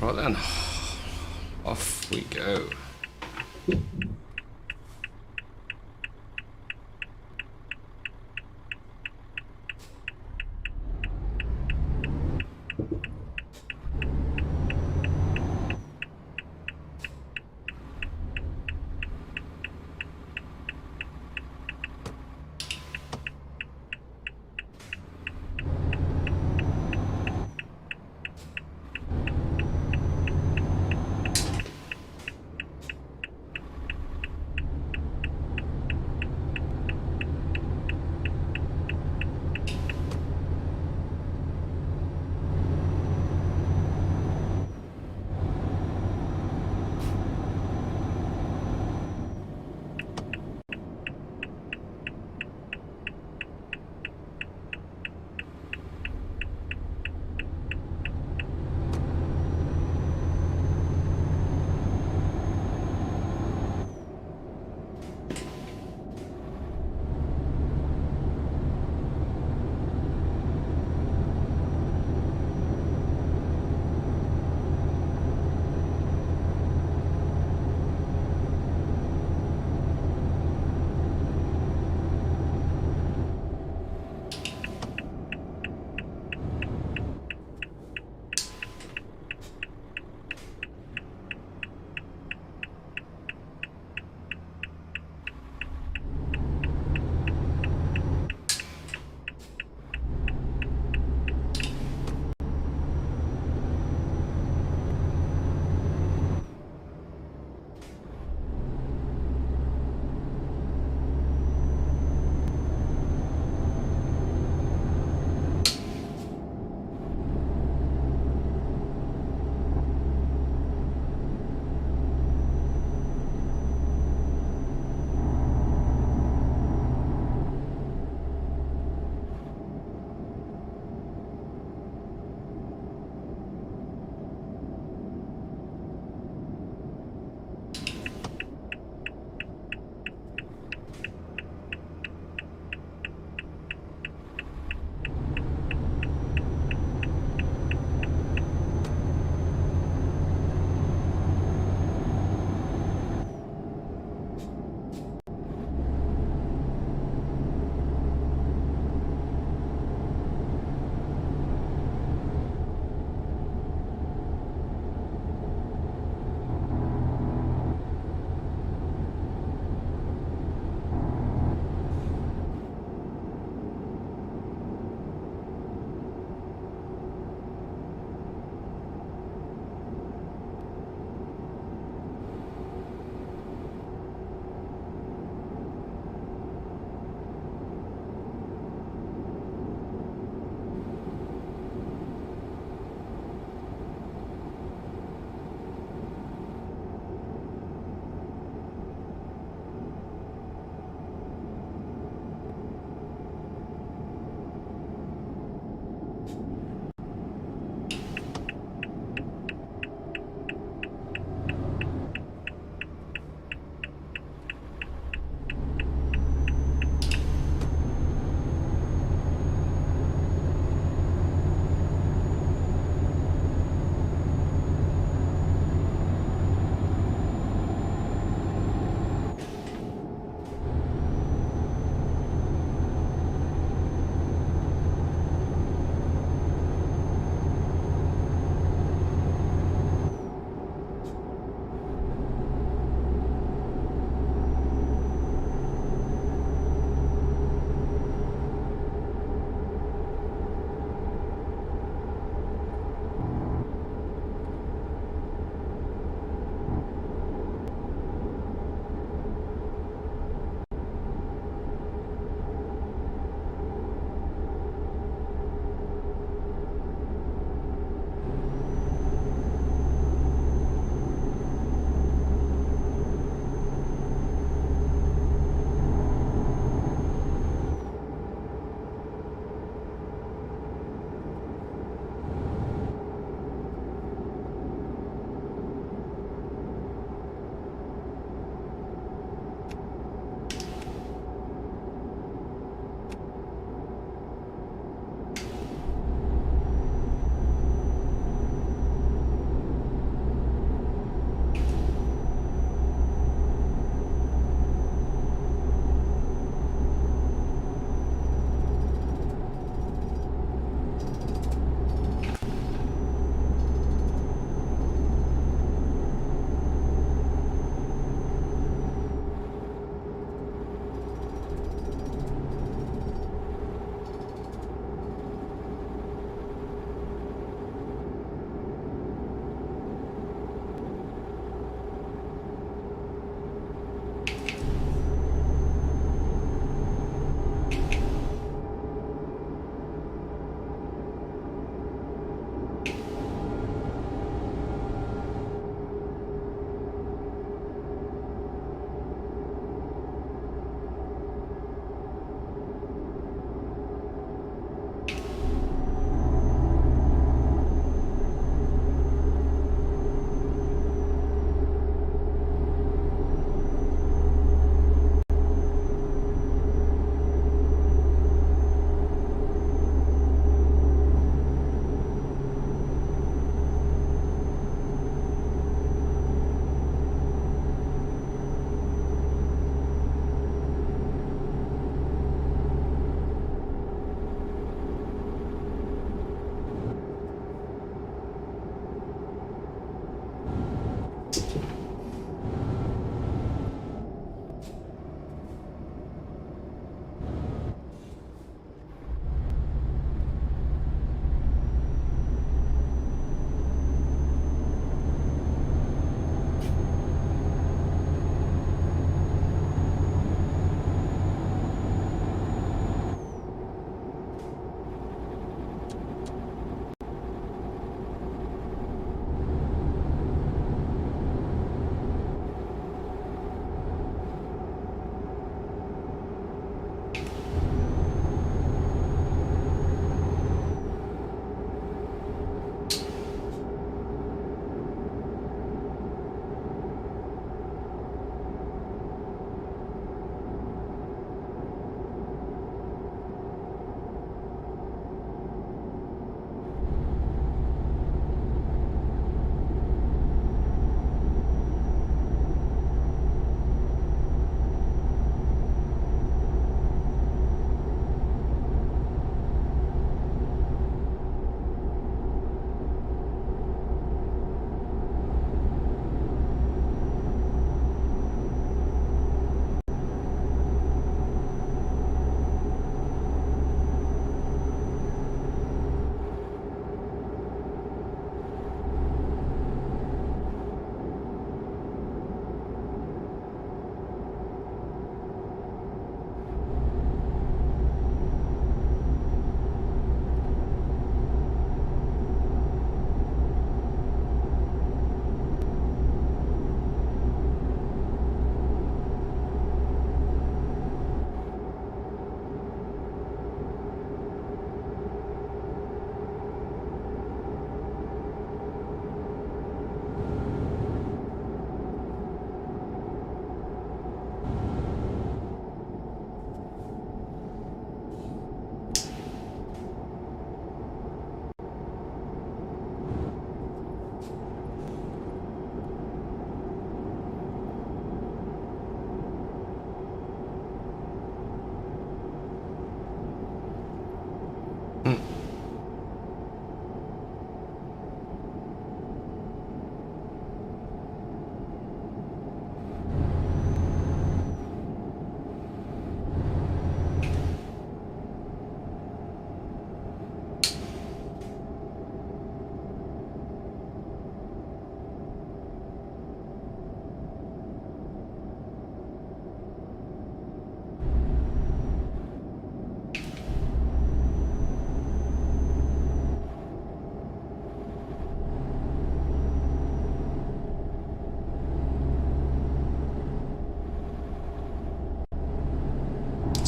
Right then, off we go.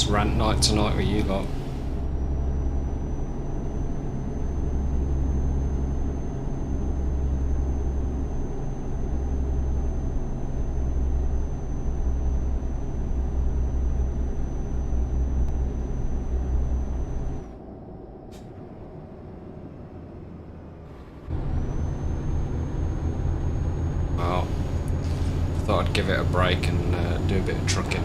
It's rant night tonight with you lot. Well, thought I'd give it a break and do a bit of trucking.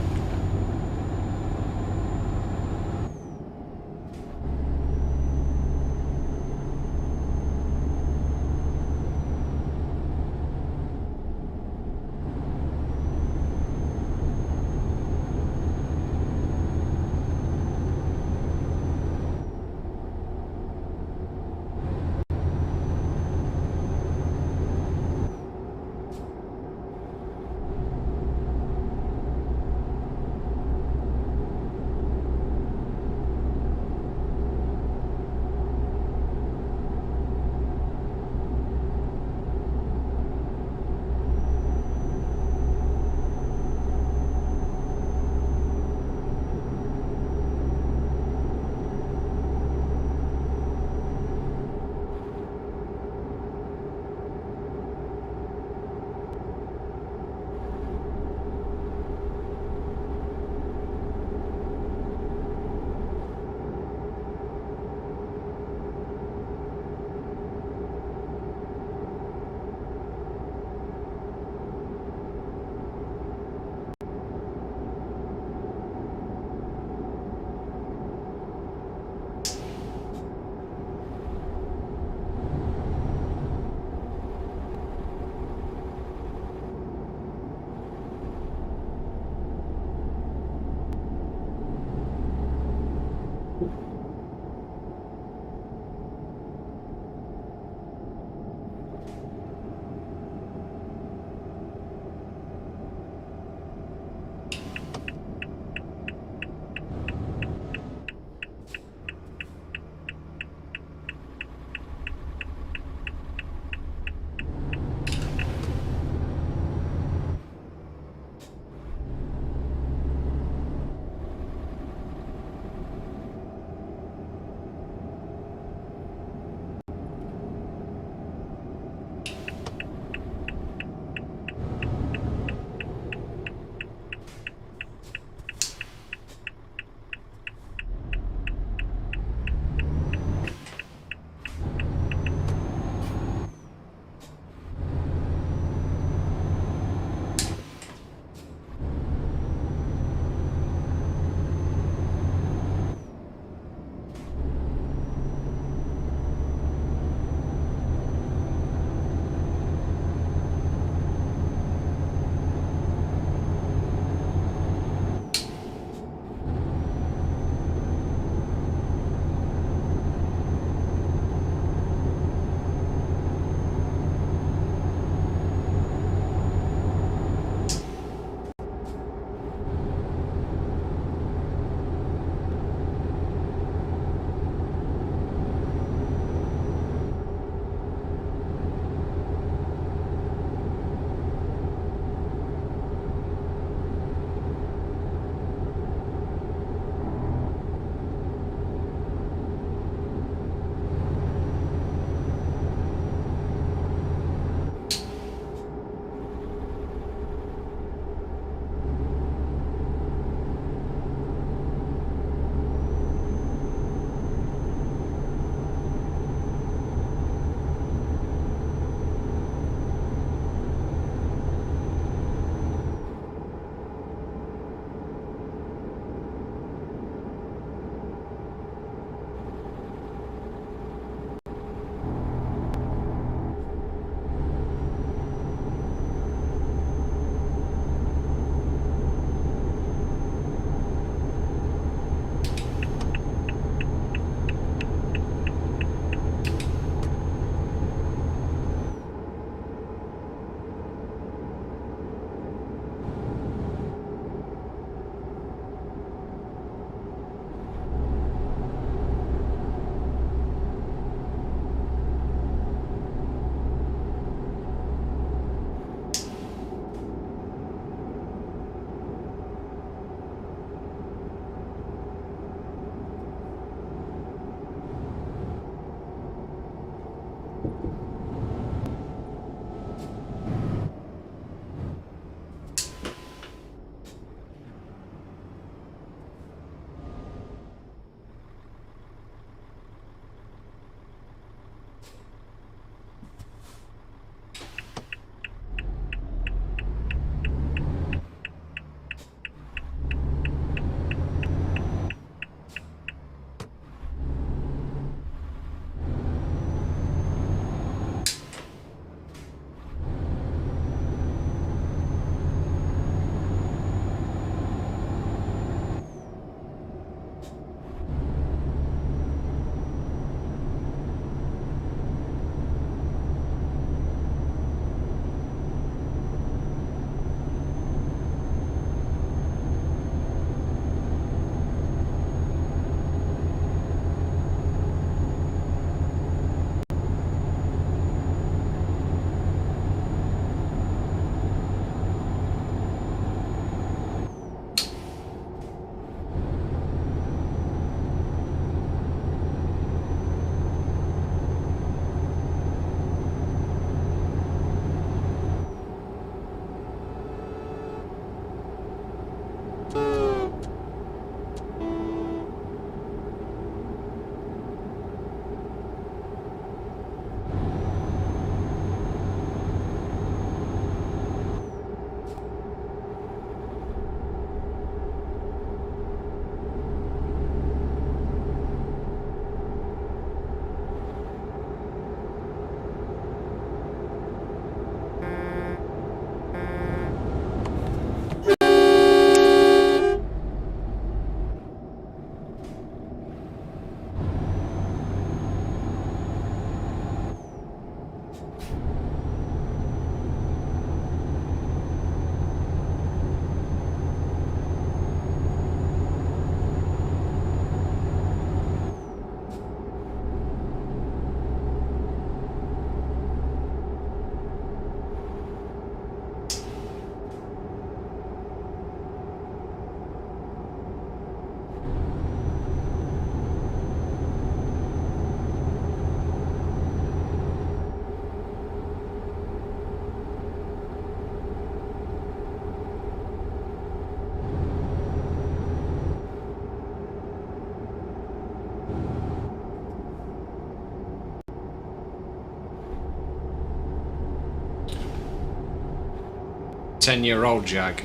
10-year-old Jag.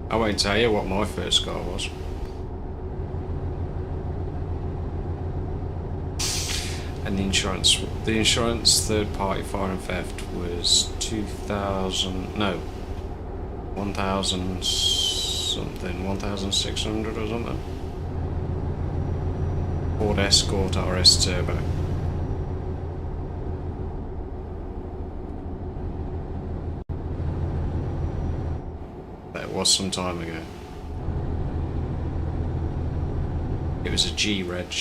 I won't tell you what my first car was. And the insurance third-party fire and theft was 2,000, no, 1,000 something, 1,600 or something. Ford Escort RS Turbo. That was some time ago. It was a G-Reg.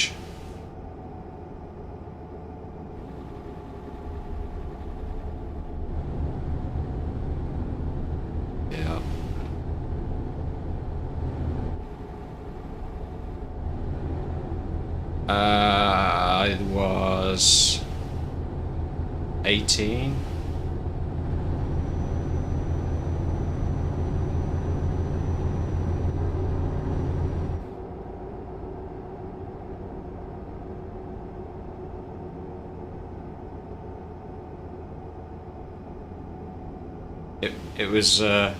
Yeah. I was 18. It was it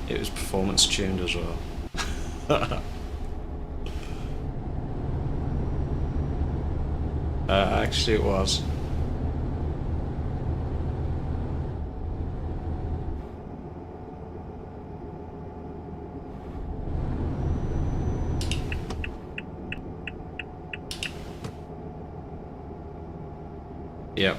was performance tuned as well. Actually it was. Yep.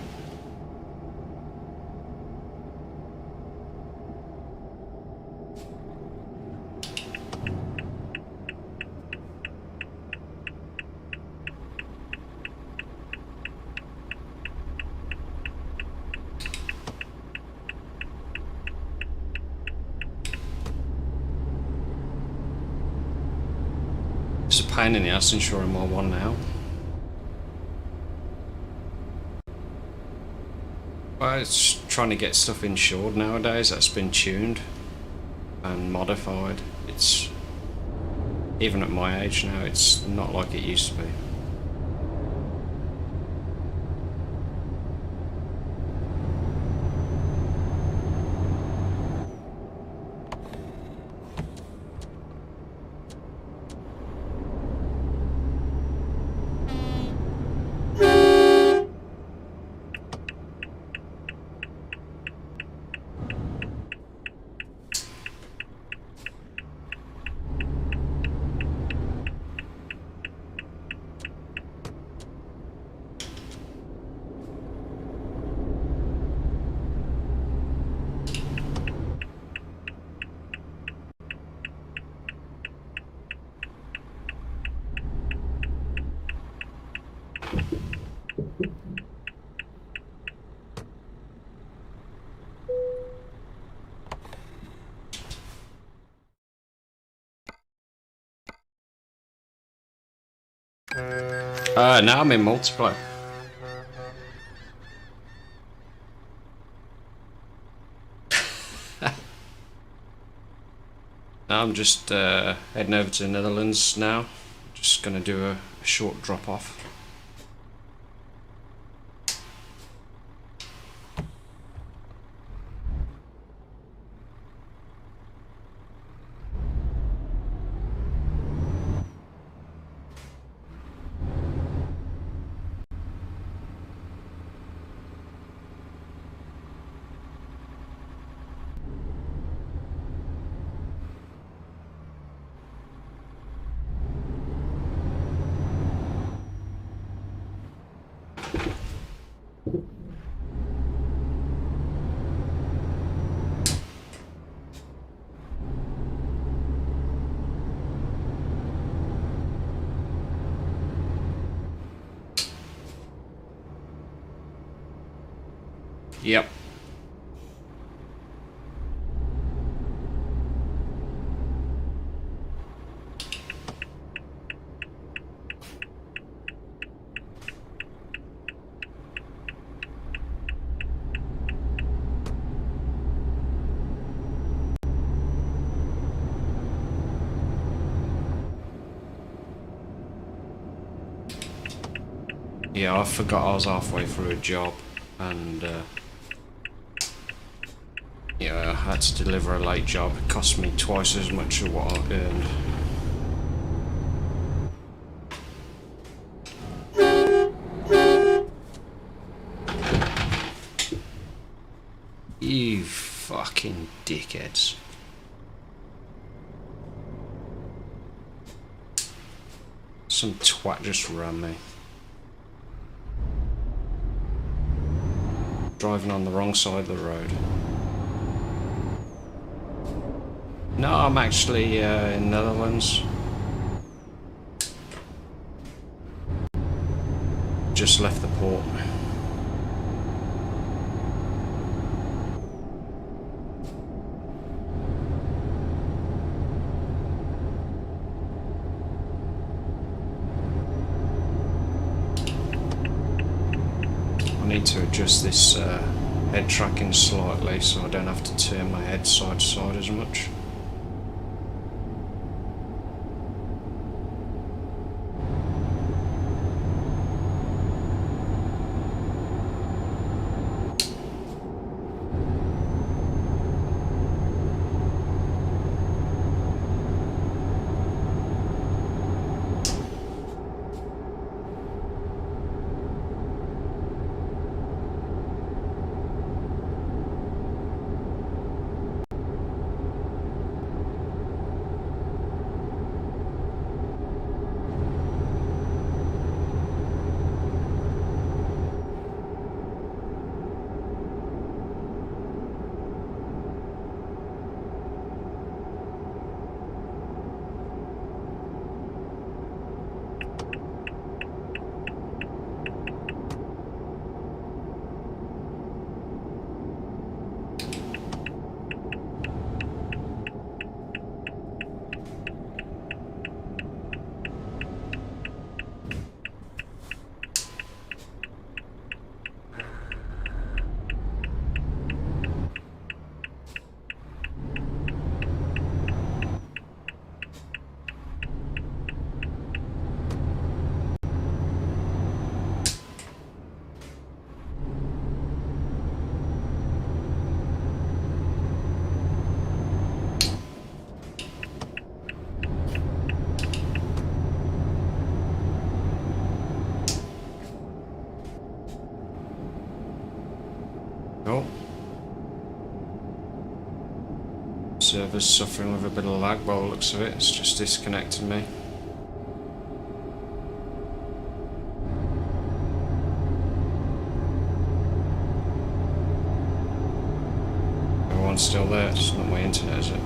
It's a pain in the ass insuring my one now. Well, it's trying to get stuff insured nowadays that's been tuned and modified. It's, even at my age now, it's not like it used to be. Now I'm in multiplayer. Now I'm just heading over to the Netherlands now. Just gonna do a short drop off. Yep. Yeah, I forgot I was halfway through a job and yeah, I had to deliver a late job. It cost me twice as much as what I earned. You fucking dickheads. Some twat just ran me. Driving on the wrong side of the road. No, I'm actually in Netherlands. Just left the port. I need to adjust this head tracking slightly so I don't have to turn my head side to side as much. Oh. Server's suffering with a bit of lag by the looks of it. It's just disconnected me. Everyone's still there. It's not my internet, is it?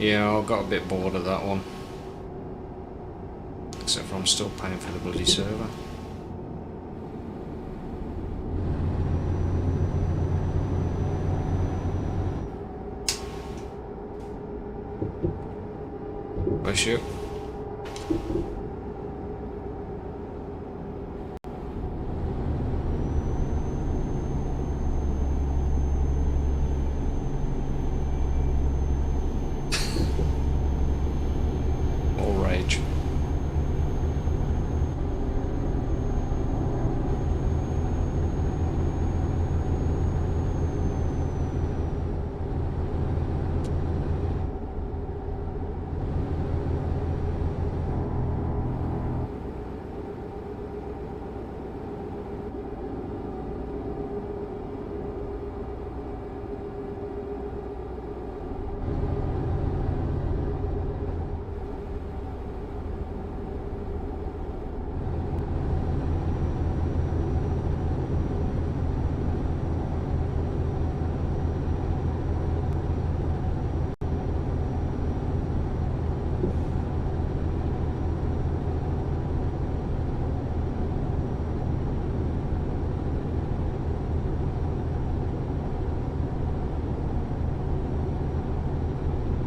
Yeah, I got a bit bored of that one. Except for I'm still paying for the bloody server. Bless you. All rage.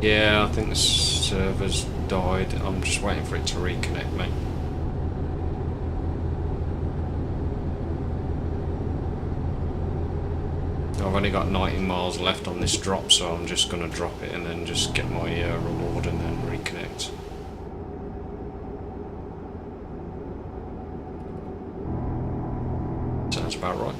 Yeah, I think the server's died. I'm just waiting for it to reconnect me. I've only got 19 miles left on this drop, so I'm just going to drop it and then just get my reward and then reconnect. Sounds about right.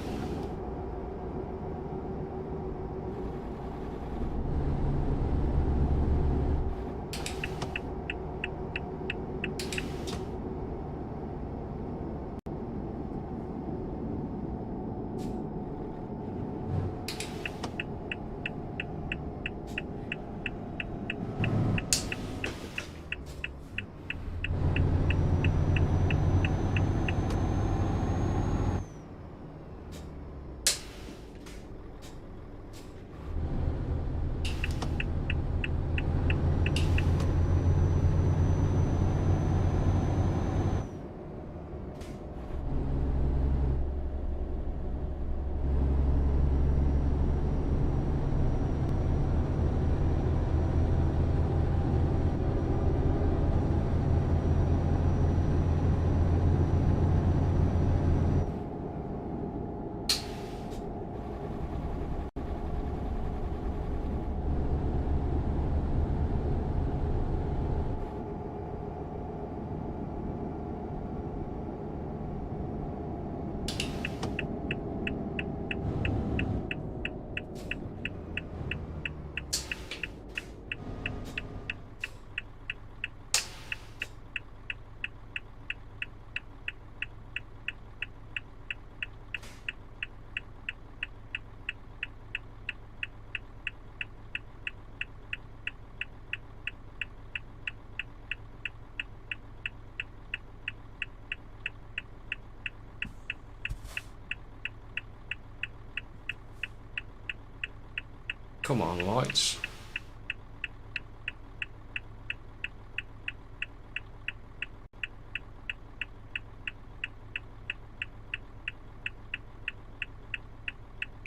Come on, lights.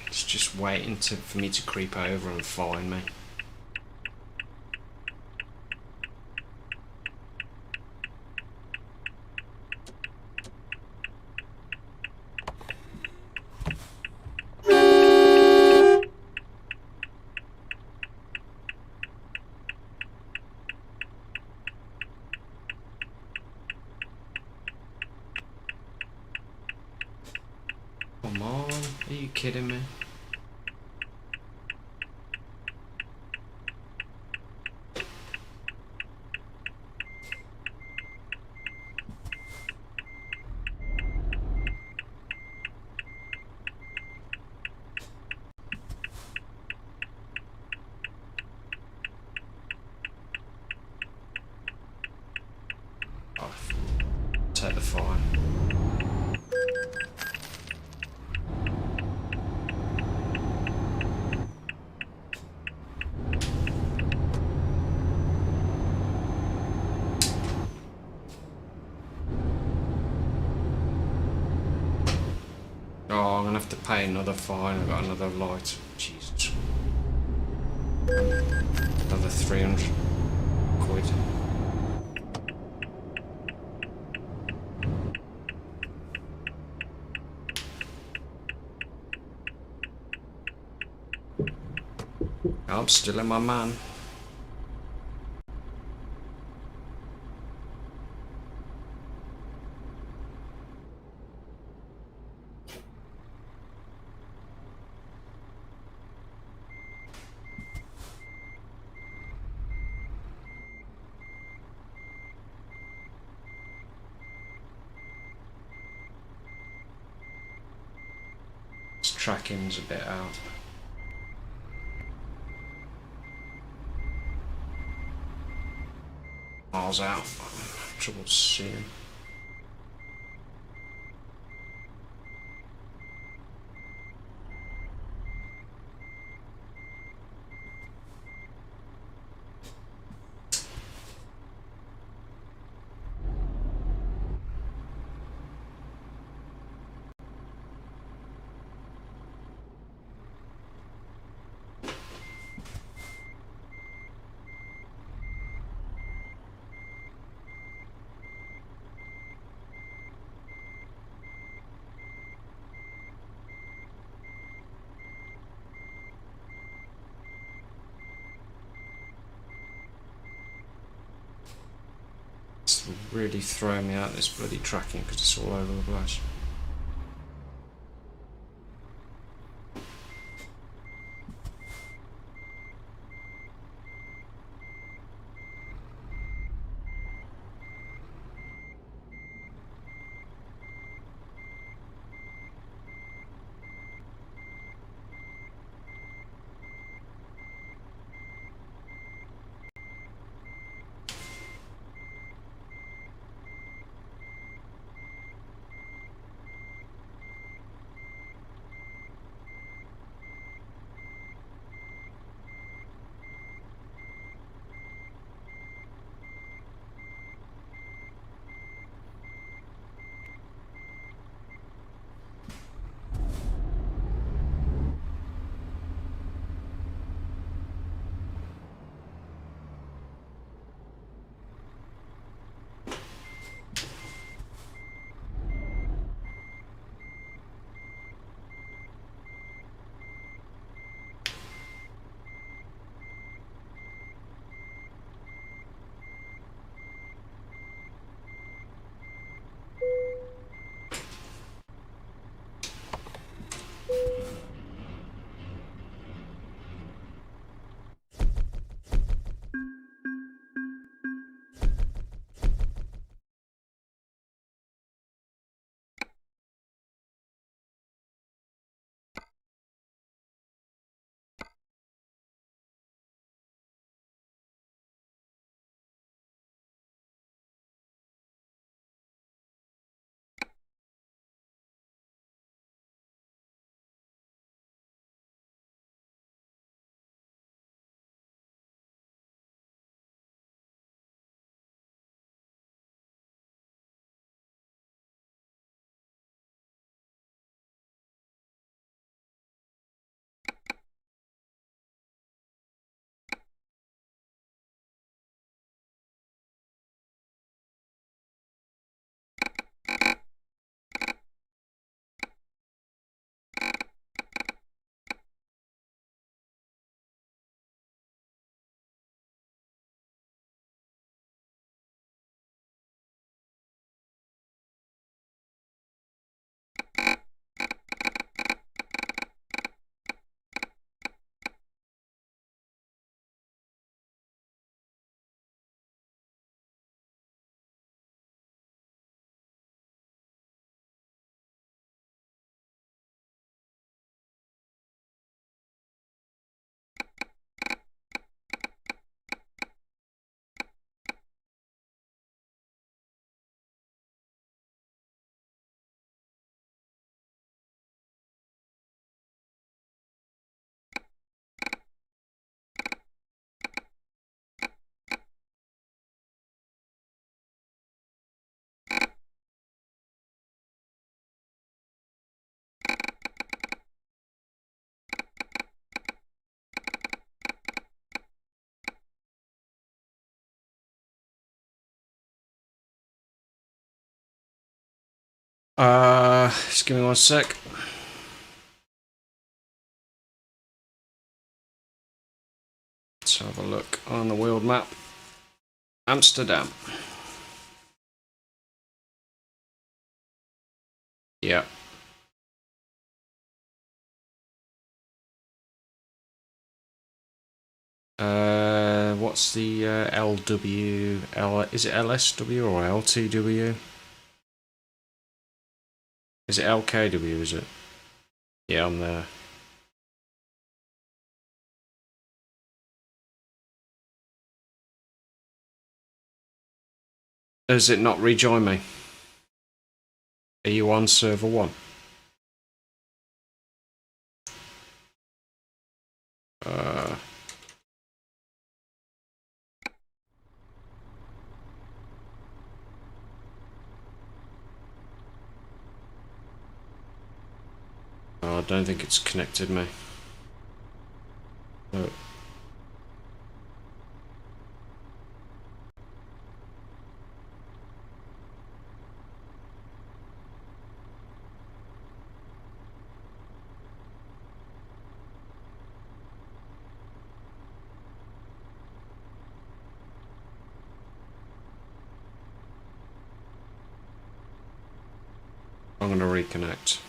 It's just waiting for me to creep over and find me. Come on, are you kidding me? I'll take the fine. Oh, I'm gonna have to pay another fine. I've got another light. Jesus. Another 300 quid. I'm still in my man. This tracking's a bit out. Miles out. Trouble seeing. It's really throwing me out, this bloody tracking, because it's all over the place. Just give me one sec. Let's have a look on the world map. Amsterdam. Yeah. What's the LW? Is it LSW or LTW? Is it LKW? Is it? Yeah, I'm there. Does it not rejoin me? Are you on server 1? I don't think it's connected me. No. I'm going to reconnect.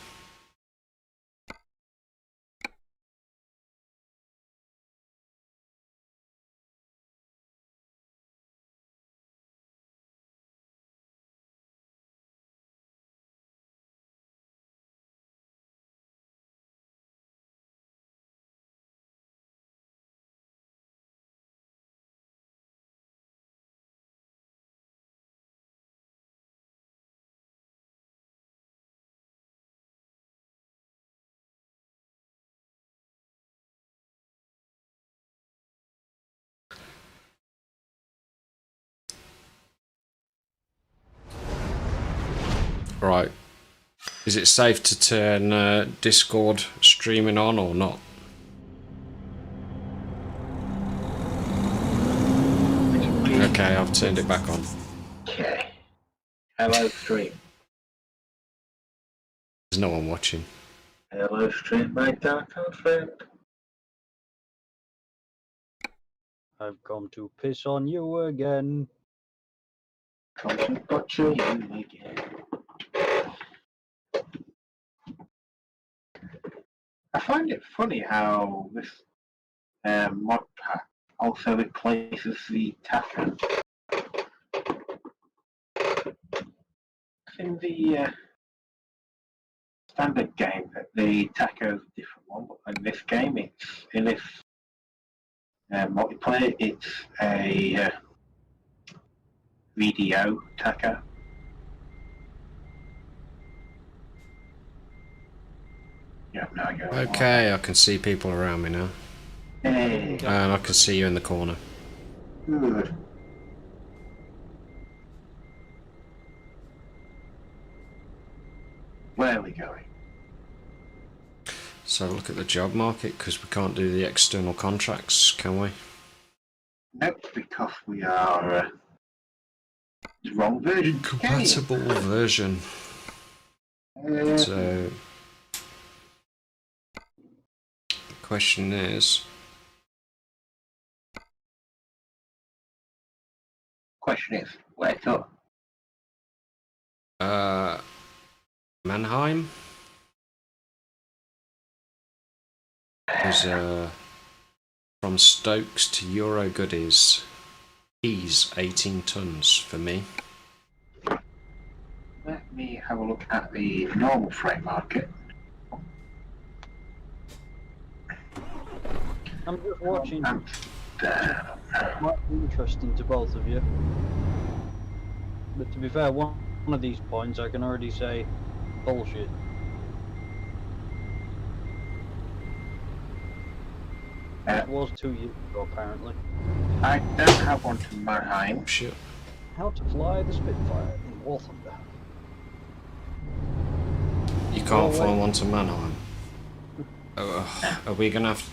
Right. Is it safe to turn Discord streaming on or not? Okay, I've turned it back on. Okay. Hello, stream. There's no one watching. Hello, stream, my dark old friend. I've come to piss on you again. Come to butcher you again. I find it funny how this mod pack also replaces the Taco. In the standard game, the Taco is a different one, but in this game, in this multiplayer, it's a VDO Taco. Yeah, no, I go. Okay, I can see people around me now. Hey, And I can see you in the corner. good. Where are we going? So look at the job market, because we can't do the external contracts, can we? Nope, because we are the wrong version. Incompatible version. So the question is, where to? Mannheim is from Stokes to Euro Goodies. He's 18 tons for me. Let me have a look at the normal freight market. I'm just watching. And, Might be interesting to both of you. But to be fair, one of these points I can already say bullshit. It was 2 years ago, apparently. I don't have one to Mannheim. Shit. How to fly the Spitfire in War Thunder. You can't fly one to Mannheim. Are we gonna have?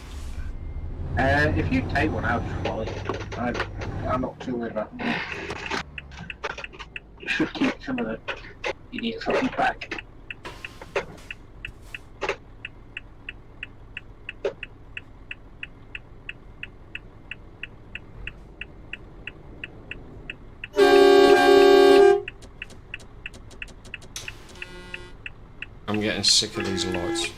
If you take one out, I'm not too worried about it. You should keep some of the idiots off your back. getting sick of these lights.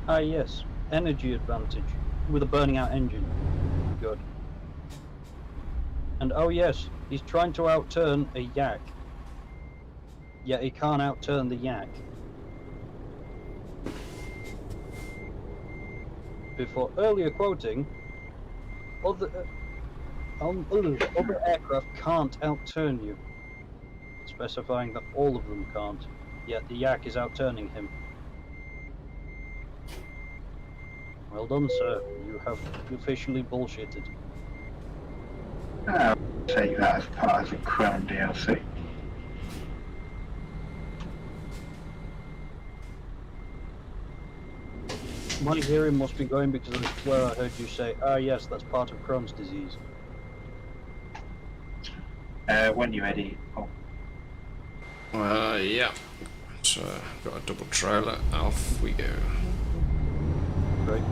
Ah, yes. Energy advantage. With a burning out engine. Good. And oh yes, he's trying to outturn a yak. Yet he can't outturn the yak. Before earlier quoting, other aircraft can't outturn you. Specifying that all of them can't. Yet the yak is outturning him. Well done, sir. You have officially bullshitted. I'll take that as part of the Crown DLC. My hearing must be going because I swear I heard you say, ah yes, that's part of Crohn's disease. When you're ready. Oh, Yeah. So, got a double trailer. Off we go. Right.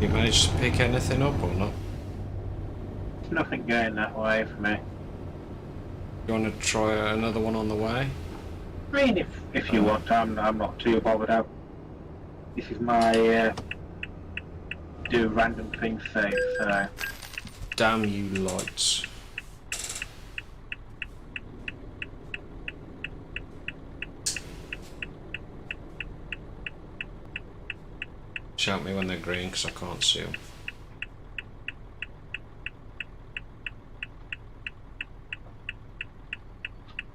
You managed to pick anything up or not? nothing going that way for me. You want to try another one on the way? I mean, if you want, I'm not too bothered out. This is my do random things save, so. Damn you lights. Shout me when they're green because I can't see them.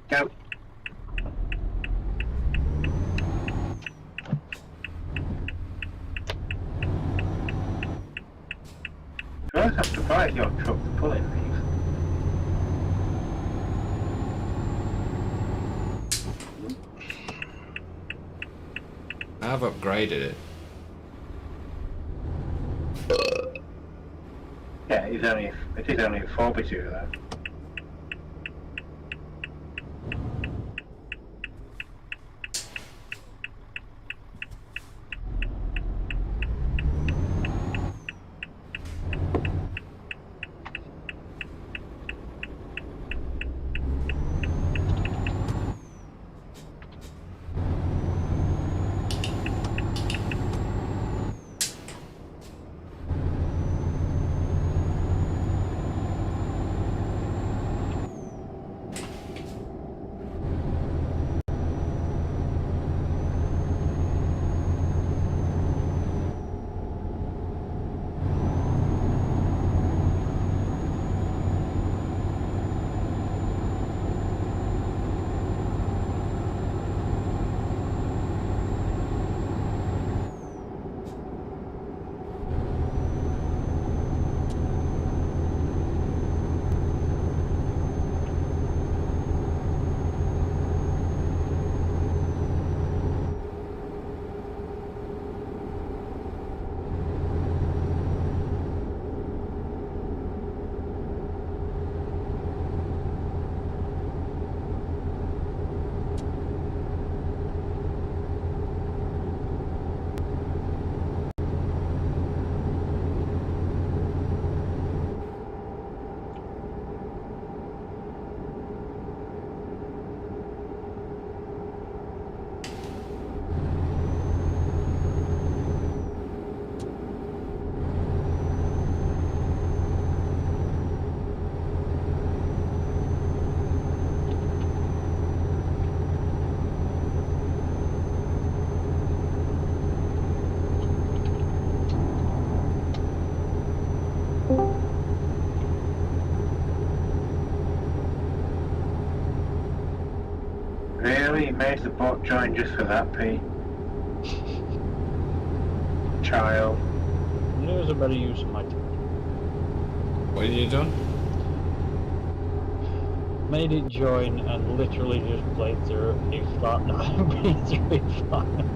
Go. I'm surprised your truck's pulling these. I have upgraded it. Yeah, it is only a 4x2 though. you made the bot join just for that, Pete. Child. There's a better use of my time. What have you done? Made it join and literally just played through it. If that, through it fine.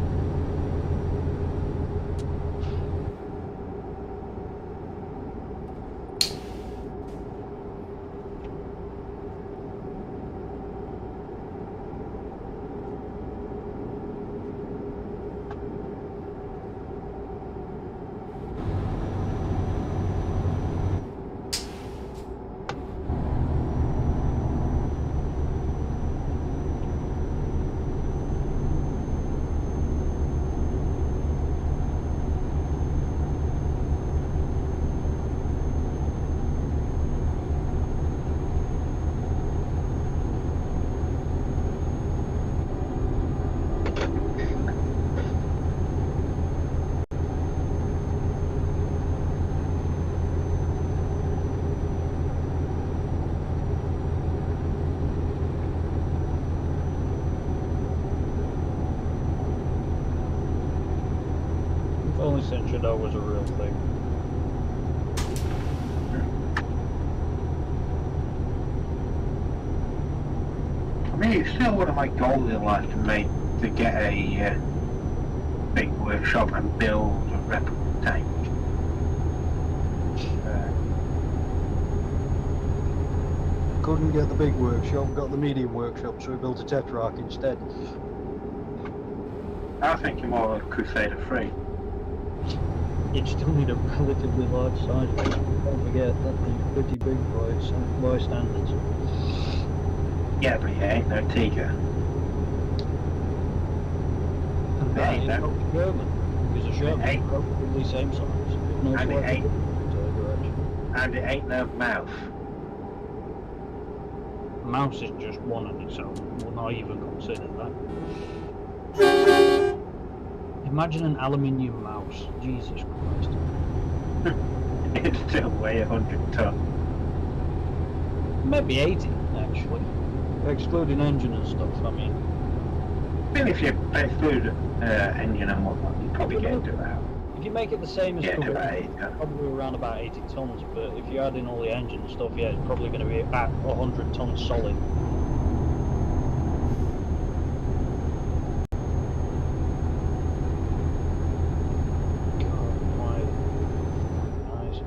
If only Shadow was a real thing. I mean, it's still one of my goals in life to get a big workshop and build a replica tank. Couldn't get the big workshop, got the medium workshop, so we built a Tetrarch instead. I was thinking more of Crusader 3. You still need a relatively large size, mate. Don't forget, that thing's pretty big by standards. Yeah, but it ain't no Tiger. And that ain't is that- not German. Because a Sherman ain't- is probably the same size. If not And it slightly ain't- different direction. And it ain't no mouth. Mouse is just one on its own. We'll not even consider that. Imagine an aluminium mouse. Jesus Christ. It'd still weigh 100 ton. Maybe 80, actually. Excluding engine and stuff, I mean. Even if you exclude engine and whatnot, you probably get into that. If you make it the same as Get into Kuwait, about 8 ton. probably around about 80 tons, but if you add in all the engine and stuff, yeah, it's probably going to be at 100 tons solid. God, my eyes.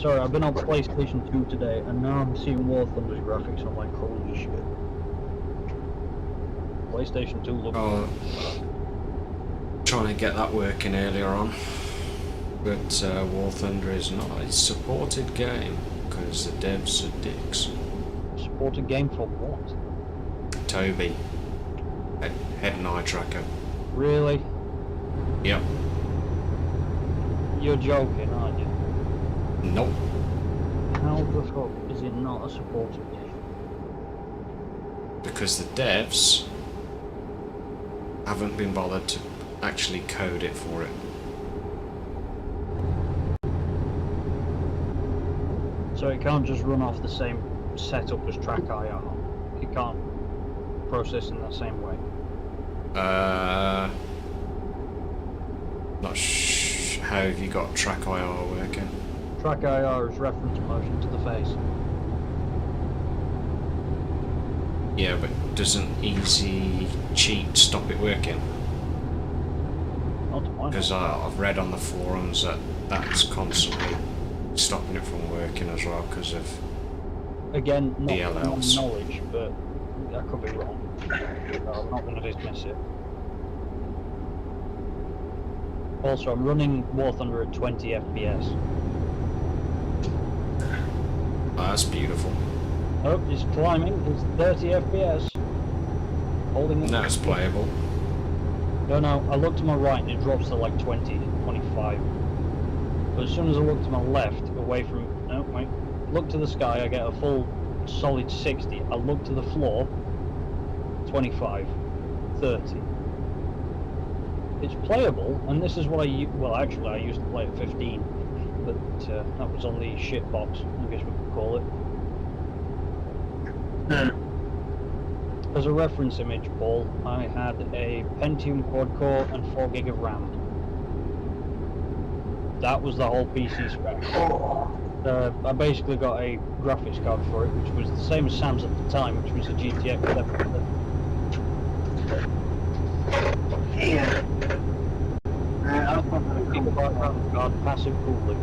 Sorry, I've been on PlayStation 2 today, and now I'm seeing War Thunder's graphics, and I'm like, holy shit. PlayStation 2 looks Oh, trying to get that working earlier on, but War Thunder is not a supported game because the devs are dicks. supported game for what? Toby, head and eye tracker. Really? Yep. You're joking, aren't you? Nope. How the fuck is it not a supported game? Because the devs haven't been bothered to actually code it for it. So it can't just run off the same setup as Track IR. It can't process in that same way. How have you got Track IR working? Track IR is reference motion to the face. Yeah, but doesn't Easy Cheat stop it working? Not to my Because knowledge. I've read on the forums that that's constantly stopping it from working as well because of Again, not to my DLLs. knowledge, but I could be wrong. I'm not going to dismiss it. Also, I'm running War Thunder at 20 FPS. that's beautiful. Oh, it's climbing. It's 30 FPS. Holding it. Now it's playable. No, I look to my right and it drops to like 20, 25. But as soon as I look to my left, away from... No, wait. Look to the sky, I get a full solid 60. I look to the floor, 25, 30. It's playable, and this is what well, actually, I used to play at 15. But that was on the shit box, I guess we could call it. as a reference image, Paul, I had a Pentium quad core and 4 gig of RAM. That was the whole PC spec. I basically got a graphics card for it, which was the same as Sam's at the time, which was a GTX 7. Yeah. I'm probably card, passive cooling.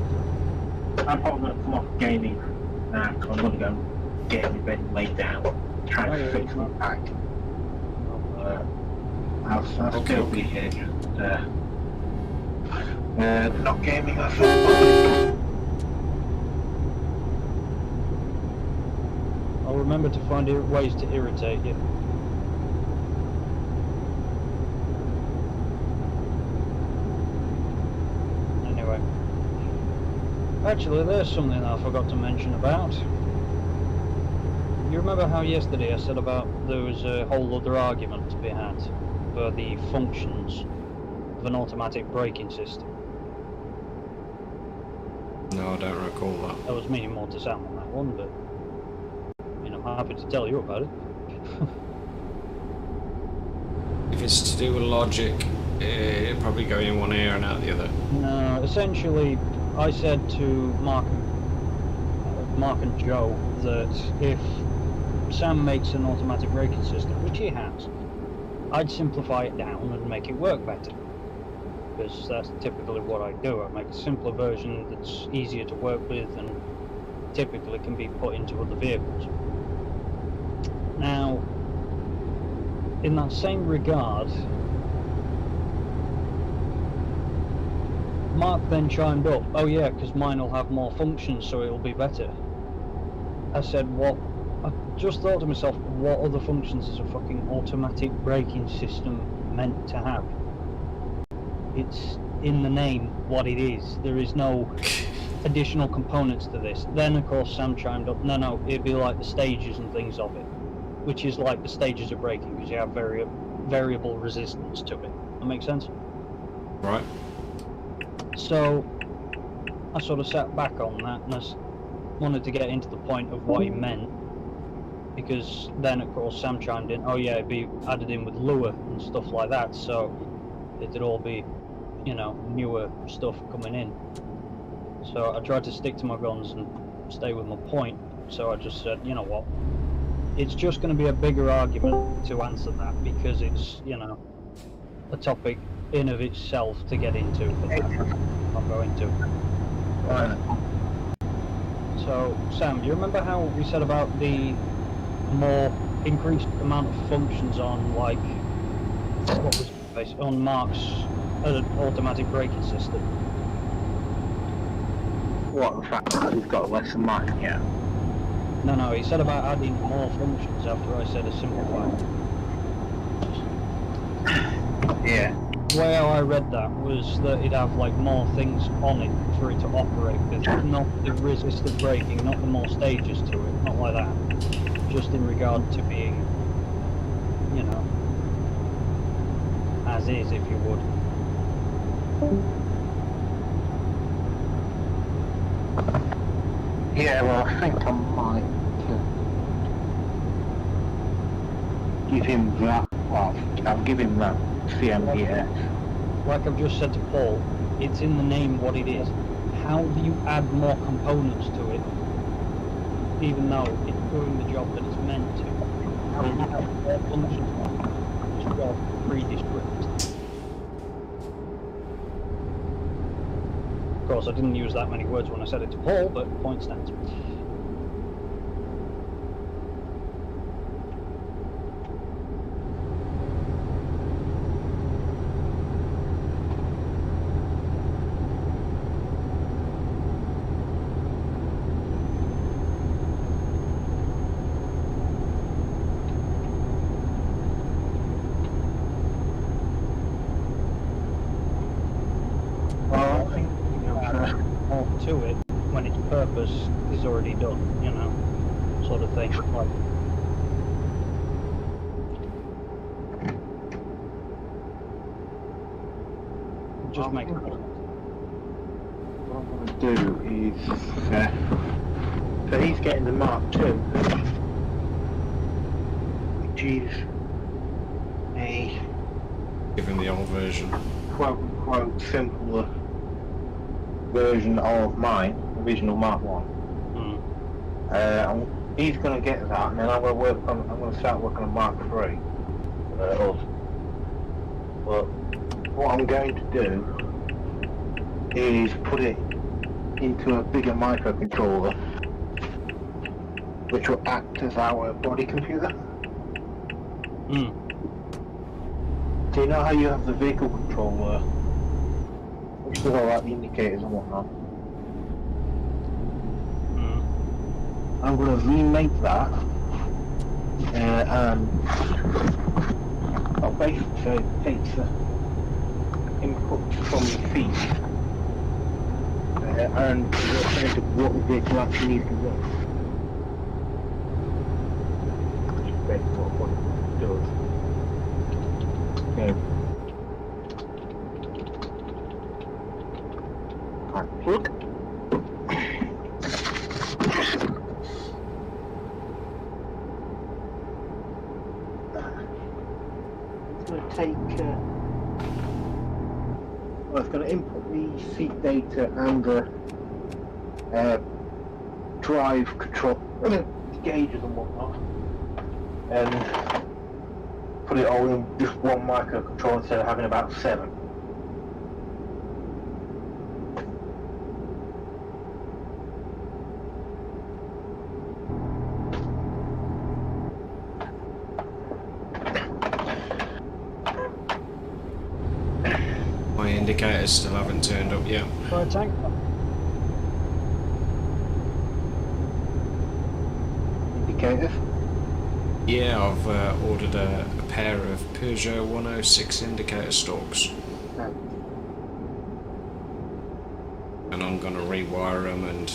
I'm probably going to come off gaming now, because I'm going to go get in bed and lay down, try and fix my back. I'll still be here, just not gaming, I thought. I'll remember to find ways to irritate you. Anyway. Actually, there's something I forgot to mention about. You remember how yesterday I said about there was a whole other argument to be had for the functions of an automatic braking system? No, I don't recall that. I was meaning more to Sam on that one, but I'm happy to tell you about it. If it's to do with logic, it'll probably go in one ear and out the other. No, essentially, I said to Mark and Joe that if Sam makes an automatic braking system, which he has, I'd simplify it down and make it work better. Because that's typically what I do. I make a simpler version that's easier to work with and typically can be put into other vehicles. Now, in that same regard, Mark then chimed up, oh yeah, because mine will have more functions, so it'll be better. I said, what? I just thought to myself, what other functions is a fucking automatic braking system meant to have? It's in the name what it is. There is no additional components to this. Then, of course, Sam chimed up, no, it'd be like the stages and things of it, which is like the stages of braking, because you have variable resistance to it. That makes sense? Right. So, I sort of sat back on that, and I wanted to get into the point of what he meant, because then, of course, Sam chimed in, oh yeah, it'd be added in with Lua and stuff like that, so it'd all be, newer stuff coming in. So I tried to stick to my guns and stay with my point, so I just said, you know what, it's just going to be a bigger argument to answer that, because it's, a topic in of itself to get into, but I'm not going to. Right. So, Sam, you remember how we said about the more increased amount of functions on, like, what was it based on Mark's automatic braking system? What, the fact that he's got less than mine, yeah? No, he said about adding more functions after I said a simplified. Yeah. The way how I read that was that it'd have like more things on it for it to operate with, not the resistive braking, not the more stages to it, not like that. Just in regard to being, as is, if you would. Yeah, well, I think I might give him that. Well, I'll give him that CMDS. Like I've just said to Paul, it's in the name what it is. How do you add more components to it, even though it's doing the job that it's meant to? How do you have more functions on this job pre-descript? Of course, I didn't use that many words when I said it to Paul, but point stands. More to it when its purpose is already done, sort of thing. Like, just make it. What I'm going to do is, so he's getting the Mark II, which which is a Give him the old version. quote unquote simpler version of mine, original Mark 1. He's going to get that, and then I'm going to start working on Mark 3. But what I'm going to do is put it into a bigger microcontroller, which will act as our body computer. Do you know how you have the vehicle controller, which does all like the indicators and whatnot? I'm going to remake that, and I'll basically take the input from the feed and what the vehicle actually needs to do. Which is basically what it does. Okay. Look. It's going to input the seat data and the drive control, gauges and whatnot, and put it all in just one microcontroller instead of having about 7. My indicators still haven't turned up yet. For a tank. Indicators? Yeah, I've ordered a pair of Peugeot 106 indicator stalks. And I'm going to rewire them and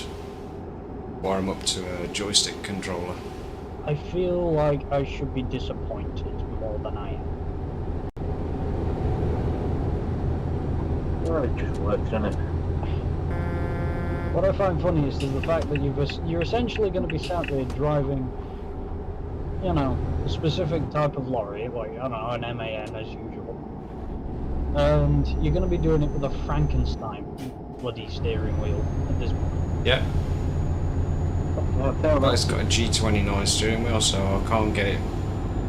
wire them up to a joystick controller. I feel like I should be disappointed more than I am. Well, it just works, doesn't it? What I find funniest is the fact that you're essentially going to be sat there driving, you know, a specific type of lorry, like, I don't know, an MAN as usual. And you're going to be doing it with a Frankenstein bloody steering wheel at this point. Yeah. Well, it's got a G29 steering wheel, so I can't get it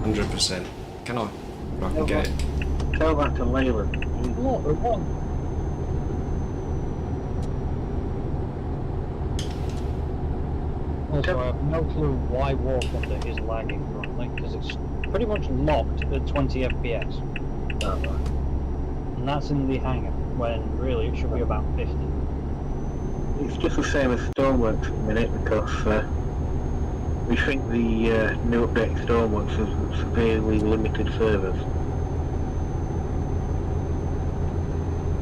100%. Can I? I can get it. Tell that to Leyland. What? What? Also, I have no clue why War Thunder is lagging currently, because it's pretty much locked at 20 FPS. And that's in the hangar, when really it should be about 50. It's just the same as Stormworks at the minute, because we think the new update Stormworks has severely limited servers.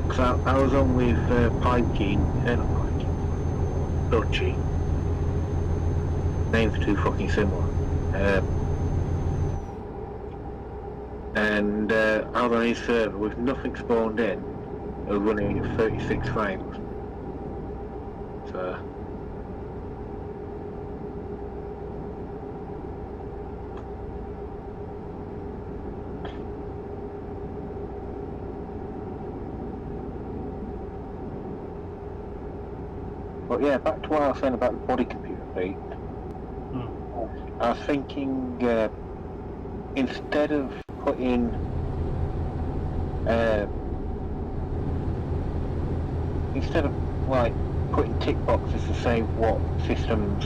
Because I was on with Pipekey, not Pipekey, Dodgy. Names are too fucking similar. And I was on his server with nothing spawned in. It was running at 36 frames. So but yeah, back to what I was saying about the body computer feed. I was thinking instead of putting like putting tick boxes to say what systems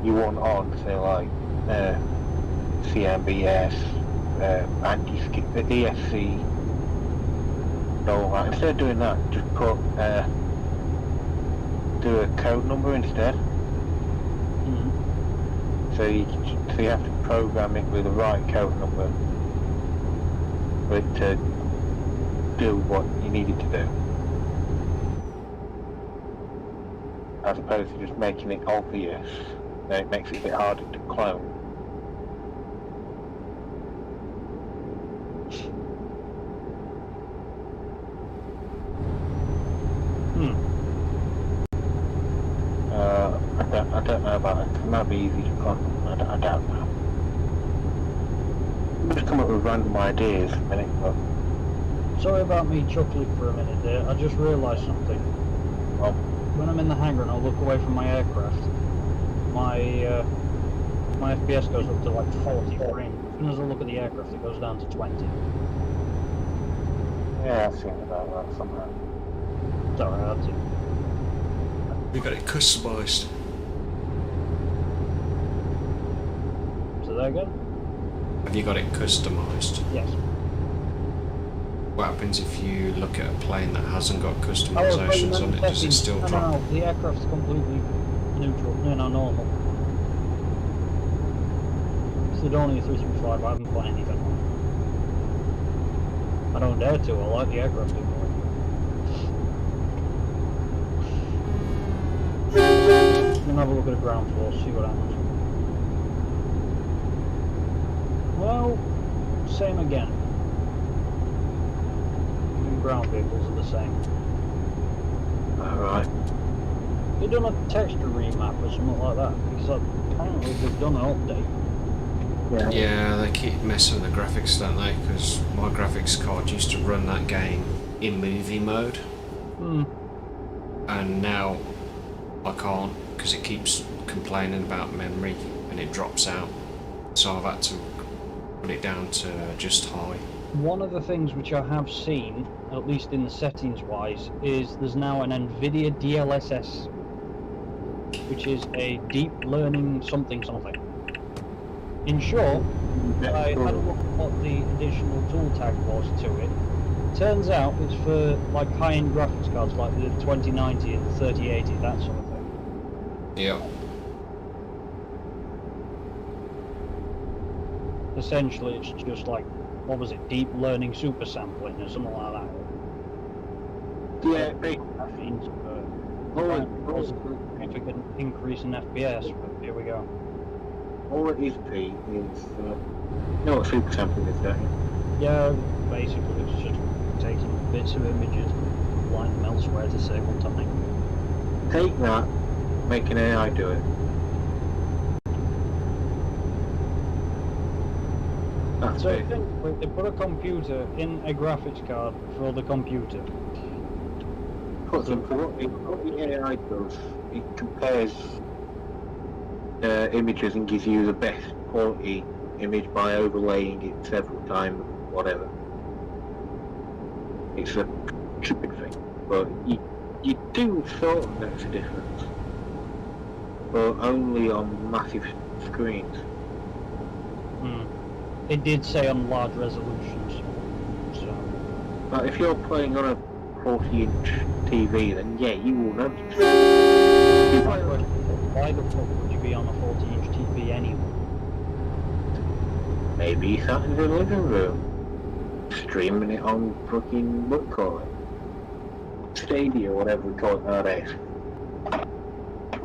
you want on, say like CMBS, anti-skip, ESC, and all that. Instead of doing that, just put do a code number instead. So you have to program it with the right code number for it to do what you need it to do, as opposed to just making it obvious. Then it makes it a bit harder to clone. I don't know about it. It might be easy to clone. I don't know. come up with random ideas a minute ago. Sorry about me chuckling for a minute there. I just realised something. Well, When I'm in the hangar and I look away from my aircraft, my my FPS goes up to like 40 frames. As soon as I look at the aircraft, it goes down to 20. yeah, I've seen about that somehow. Sorry, I had to. We got it customised. So there again? Have you got it customised? Yes. What happens if you look at a plane that hasn't got Oh, customisations on it? Does it still no, drop? No, the aircraft's completely neutral. No, normal. It's the Dornier 335. I haven't put anything on it. I don't dare to. I like the aircraft too much. We'll have a look at the ground floor, see what happens. Well, same again. Even ground vehicles are the same. Alright. They've done a texture remap or something like that, because apparently they've done an update. Yeah, they keep messing with the graphics, don't they? Because my graphics card used to run that game in movie mode, and now I can't because it keeps complaining about memory and it drops out. So I've had to put it down to just high. One of the things which I have seen, at least in the settings wise, is there's now an NVIDIA DLSS, which is a deep learning something. In short, I had a look at what the additional tool tag was to it. Turns out it's for like high-end graphics cards like the 2090 and the 3080, that sort of thing. Yeah. Essentially, it's just like, what was it, deep learning super sampling or something like that. Yeah, That means a significant increase in FPS, but here we go. all it is, Pete, is you know what super sampling is, don't you? Yeah, basically it's just taking bits of images and applying them elsewhere to save on time. Take that, make an AI do it. That's So it. think they put a computer in a graphics card for the computer. Put them for what the AI does, it compares images and gives you the best quality image by overlaying it several times, whatever. It's a stupid thing, but you do sort of notice a difference, but only on massive screens. It did say on large resolutions, so But if you're playing on a 40-inch TV, then yeah, you will notice. my question is, why the fuck would you be on a 40-inch TV anyway? Maybe sat in the living room, streaming it on fucking, what do you call it? Stadia, whatever we call it nowadays.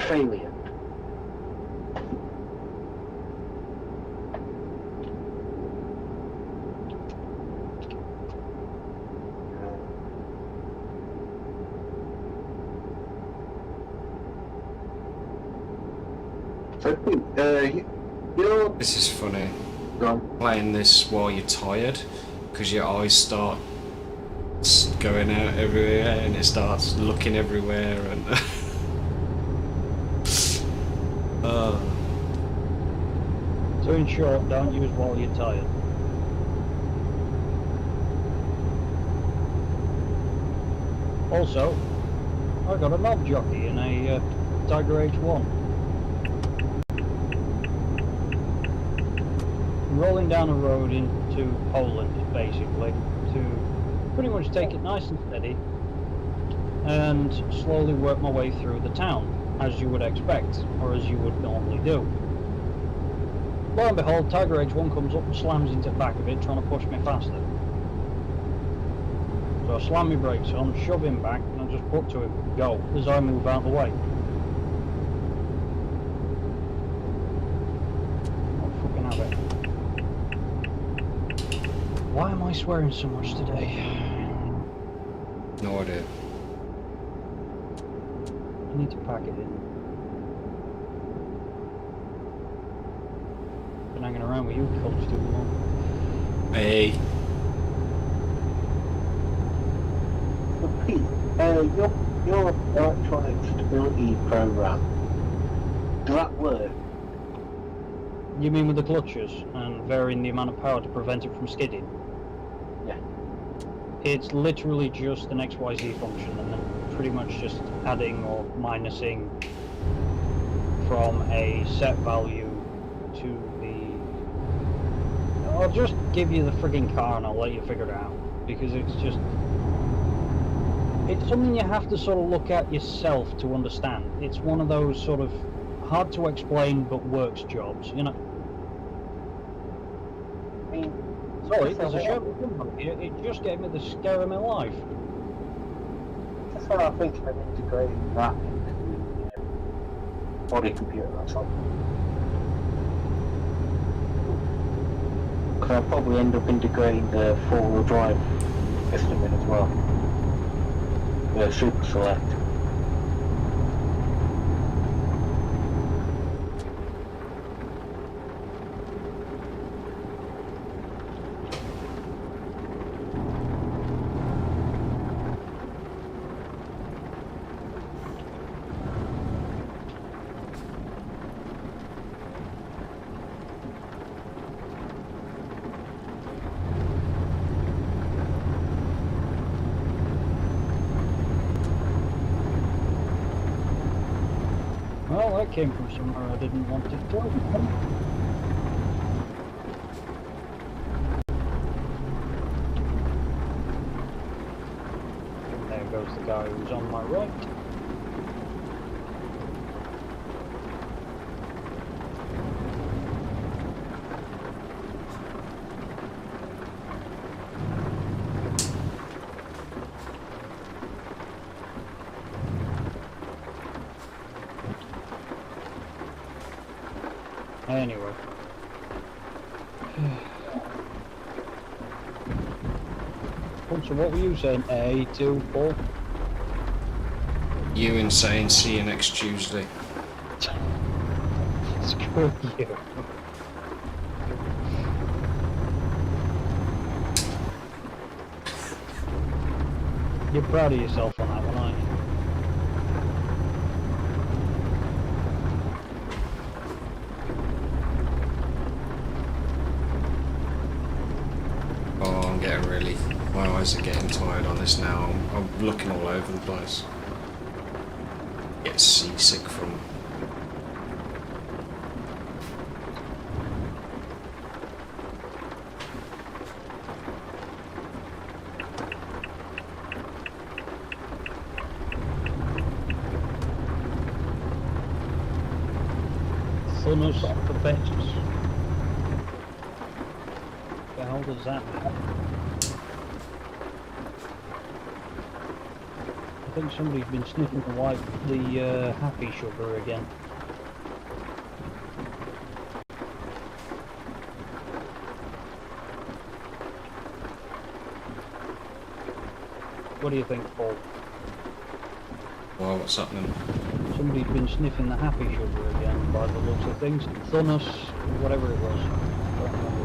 Failure. So, you're This is funny. gone. Playing this while you're tired, because your eyes start going out everywhere and it starts looking everywhere and So in short, don't use while you're tired. Also, I got a knob jockey in a Tiger H1. I'm rolling down a road into Poland, basically, to pretty much take it nice and steady and slowly work my way through the town, as you would expect, or as you would normally do. Lo and behold, Tiger H1 comes up and slams into the back of it, trying to push me faster. So I slam my brakes on, shove him back, and I just put to him, go, as I move out of the way. I'll fucking have it. Why am I swearing so much today? no idea. I need to pack it in. Been hanging around with you cults too long. Hey, So Pete, your electronic stability program, does that work? You mean with the clutches and varying the amount of power to prevent it from skidding? Yeah. It's literally just an XYZ function and then pretty much just adding or minusing from a set value to the... I'll just give you the frigging car and I'll let you figure it out, because it's just... It's something you have to sort of look at yourself to understand. It's one of those sort of hard to explain but works jobs, you know? I mean, Sorry, there's a show here. It just gave me the scare of my life. that's how I think of integrating that into the body computer, that's all. Because I'll probably end up integrating the four-wheel drive system in as well. The Super Select. Well, that came from somewhere I didn't want it to. And there goes the guy who's on my right. Anyway. So what were you saying? A2, Paul? you insane. See you next Tuesday. Screw you. You're proud of yourself on that one, aren't you? Oh, I'm getting really... My eyes are getting tired on this now. I'm looking all over the place. Get seasick from... Thunus Perpetus. The hell does that mean? I think somebody's been sniffing the happy sugar again. What do you think, Paul? Well, what's happening? Somebody's been sniffing the happy sugar again by the looks of things. Thunus, whatever it was. Don't remember.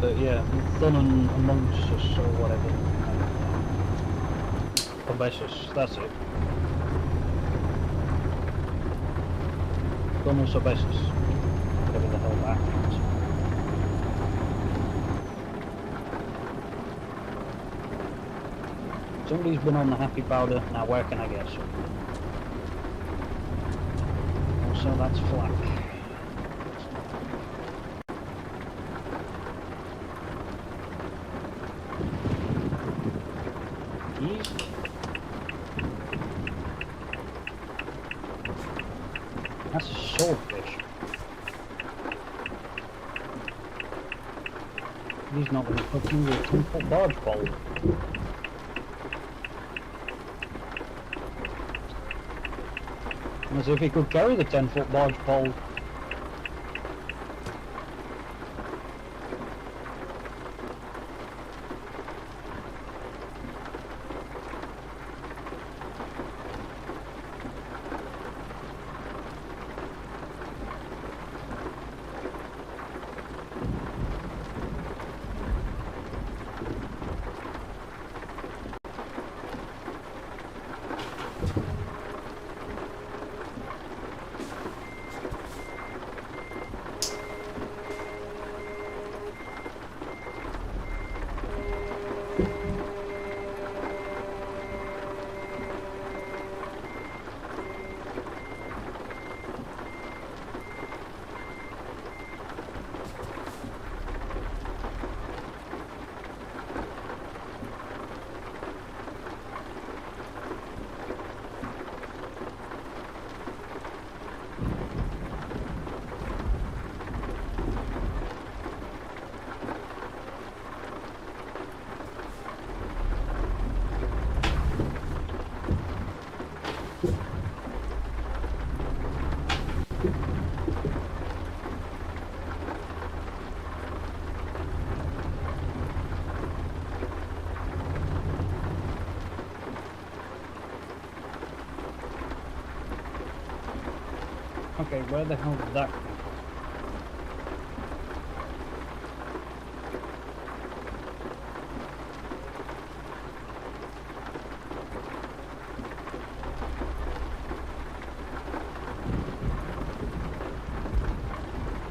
But yeah, Thunon amongst us or whatever. Obesus, that's it. Thunus Obesus. Whatever the hell that means. Somebody's been on the happy powder, now where can I get some? Also, that's flak. Easy. That's a swordfish. He's not going to put me with a 10-foot barge pole. As if he could carry the 10-foot barge pole. Okay, where the hell did that come from?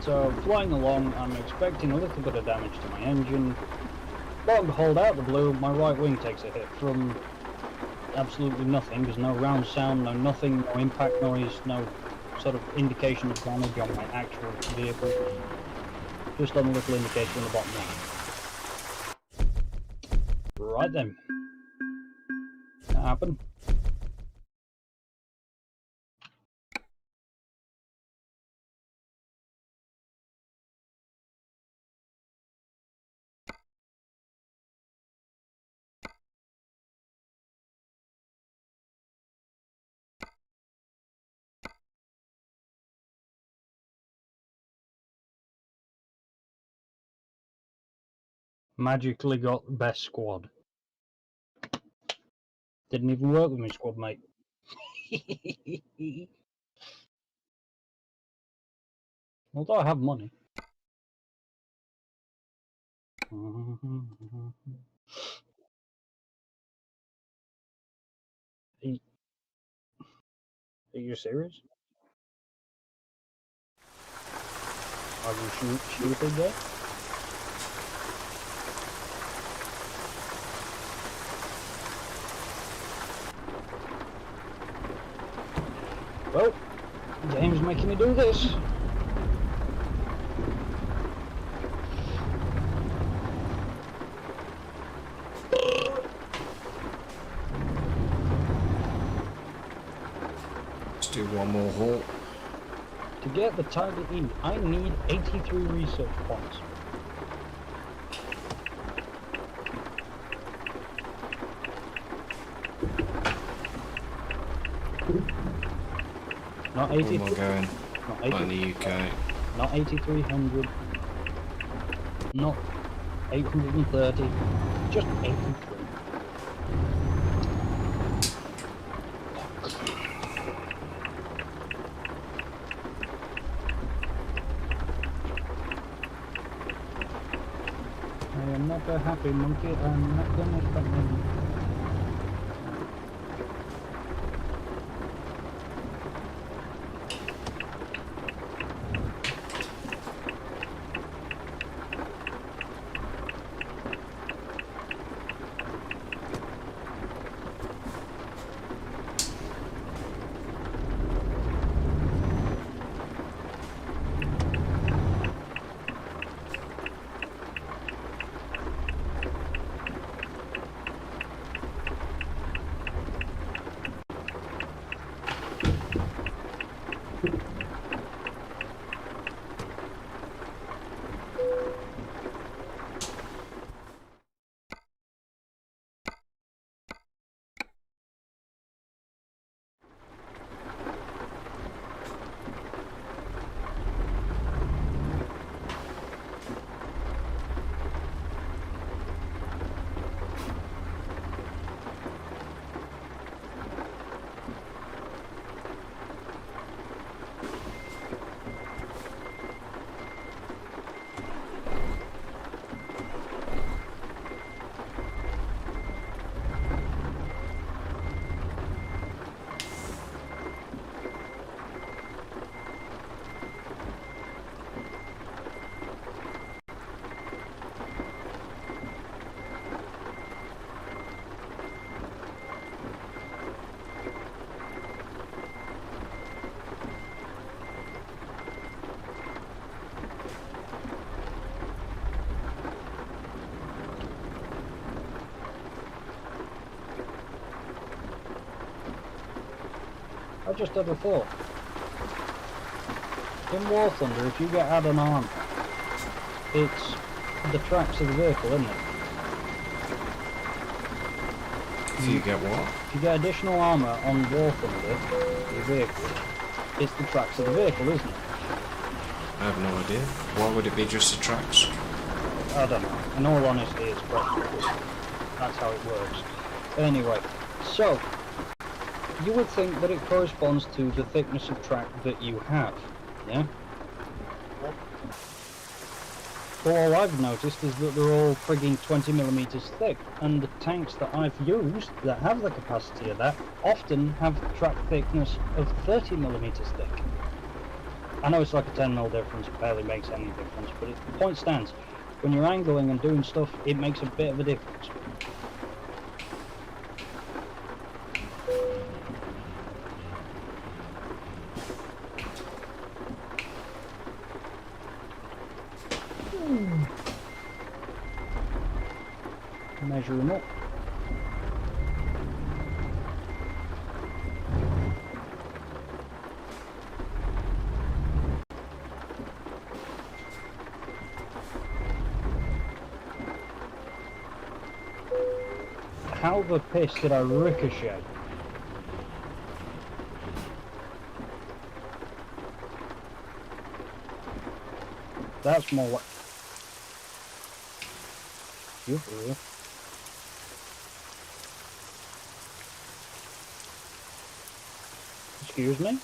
So, flying along, I'm expecting a little bit of damage to my engine. Lo and behold, out of the blue, my right wing takes a hit from absolutely nothing. There's no round sound, no nothing, no impact noise, no sort of indication of damage on my actual vehicle. Just on a little indication on the bottom line. Right then. That happened. Magically got the best squad. Didn't even work with my squad mate. Although I have money. Are you serious? Are you stupid yet? Well, game's making me do this. Let's do one more halt. To get the target in, I need 83 research points. Not Where 83. am I going? Not Not in 80, the UK. not 8,300. Not 830. Just 83. I am not a happy monkey. I'm not gonna stop him. I just had a thought. In War Thunder, if you get add-on armor, it's the tracks of the vehicle, isn't it? If you get what? If you get additional armor on War Thunder, your vehicle, it's the tracks of the vehicle, isn't it? I have no idea. Why would it be just the tracks? I don't know. In all honesty, it's possible. That's how it works. But anyway, so you would think that it corresponds to the thickness of track that you have, yeah? But all I've noticed is that they're all frigging 20mm thick, and the tanks that I've used that have the capacity of that often have track thickness of 30mm thick. I know it's like a 10mm difference, it barely makes any difference, but the point stands. When you're angling and doing stuff, it makes a bit of a difference. Measure them up. How the piss did I ricochet? That's more like... You for real? Excuse me?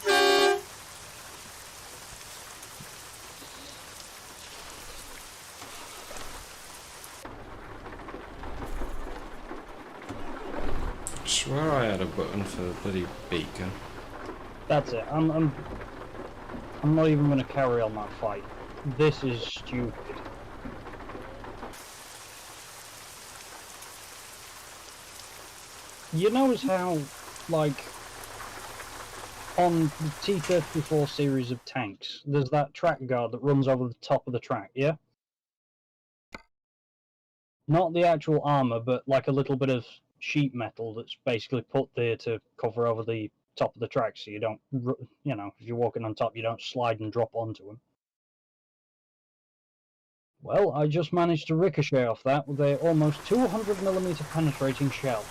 I swear I had a button for the bloody beacon. That's it. I'm not even going to carry on that fight. This is stupid. You notice how, like, on the T-34 series of tanks, there's that track guard that runs over the top of the track, yeah? Not the actual armour, but like a little bit of sheet metal that's basically put there to cover over the top of the track so you don't, you know, if you're walking on top, you don't slide and drop onto them. Well, I just managed to ricochet off that with a almost 200mm penetrating shell.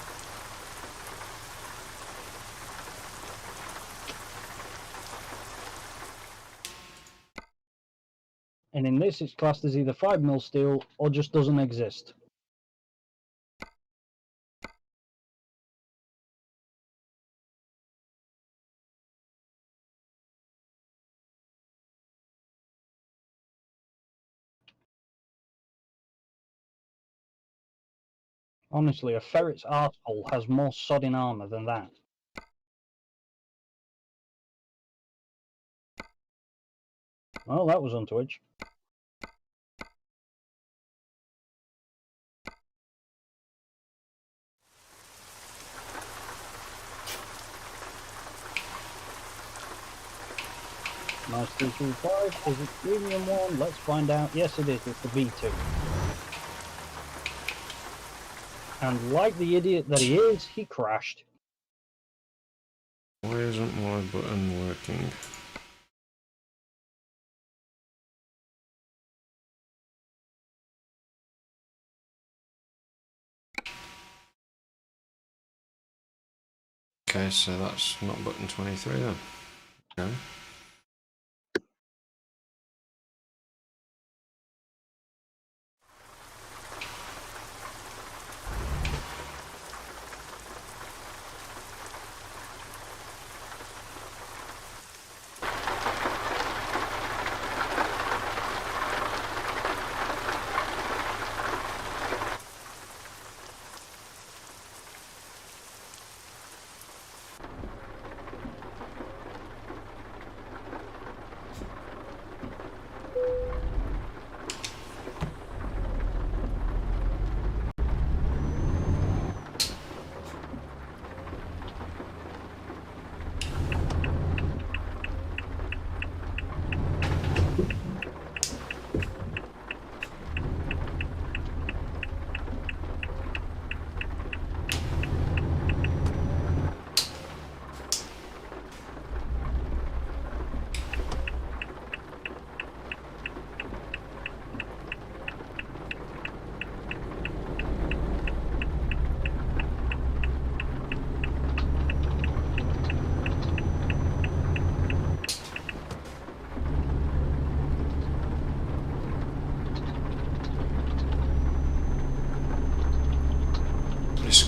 And in this, it's classed as either 5mm steel or just doesn't exist. Honestly, a ferret's arsehole has more sodding armour than that. Well, that was on Twitch. Nice 225. Is it premium one? Let's find out. Yes, it is. It's the V2. And like the idiot that he is, he crashed. Why isn't my button working? Okay, so that's not button 23 then. Okay.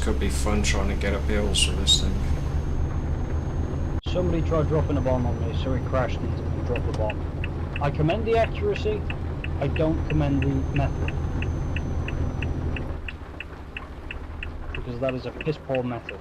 could be fun trying to get up hills with this thing. Somebody tried dropping a bomb on me, so he crashed into me and dropped the bomb. I commend the accuracy, I don't commend the method. Because that is a piss poor method.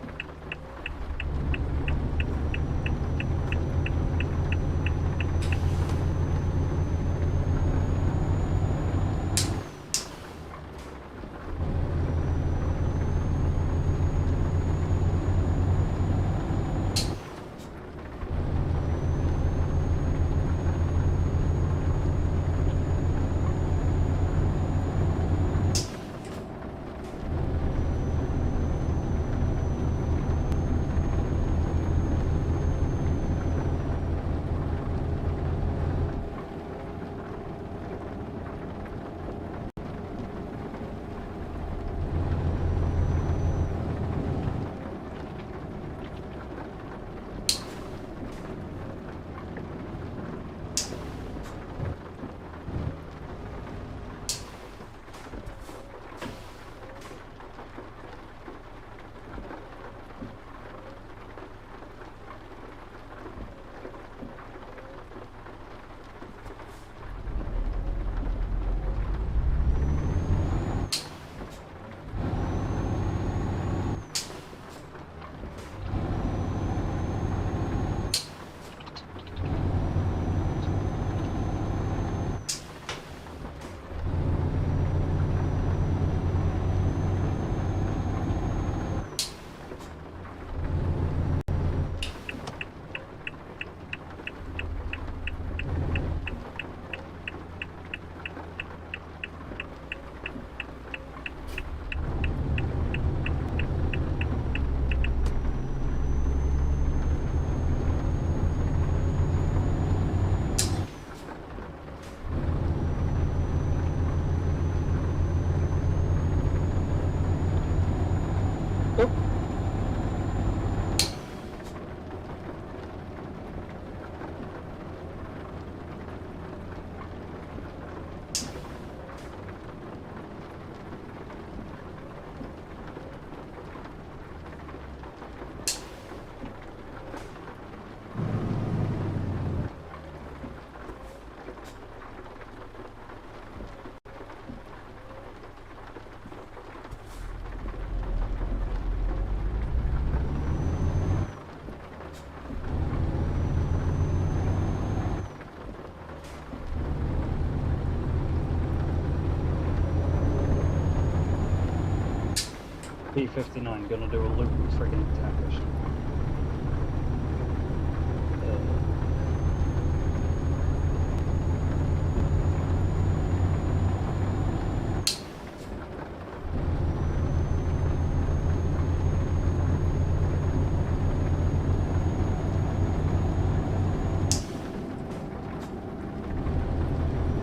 P-59, gonna do a loop with friggin' tankers.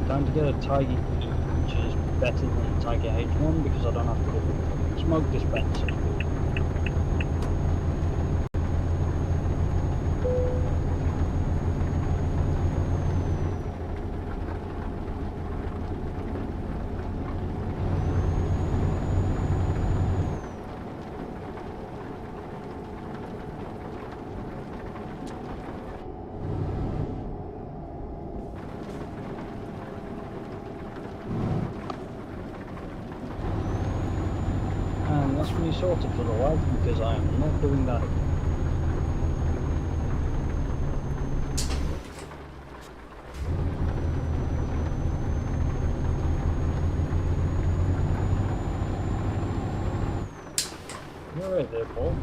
Time to get a Tiger E, which is better than Tiger H1 because I don't have to do the smoke dispenser. And that's me sorted for the lad because I am not doing that again. You're right there, Paul.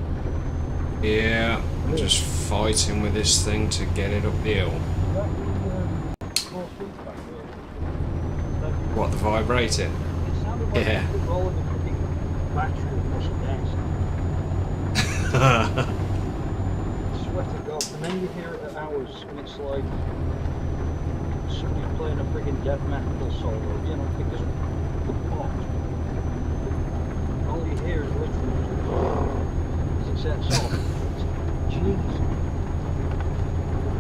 Yeah, I'm just fighting with this thing to get it up the hill. Is that the more feedback there? What, the vibrating? It sounded like Yeah. you were rolling the freaking battery across the desk. I swear to God, and then you hear it at hours, and it's like somebody playing a friggin' death metal solo, you know, because all you hear is literally as it sets off. Jeez.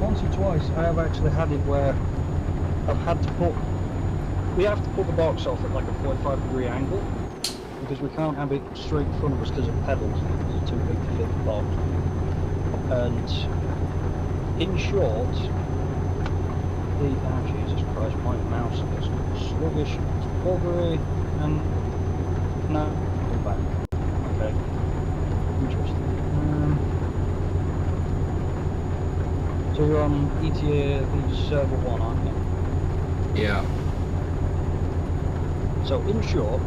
Once or twice I have actually had it where I've had to put, we have to put the box off at like a 45-degree angle, because we can't have it straight in front of us because of pedals. It's too big to fit the box. And in short, Jesus Christ, my mouse is sluggish, it's buggery, and no, go back. Okay, interesting. So you're on ETA server 1, aren't you? Yeah. So in short,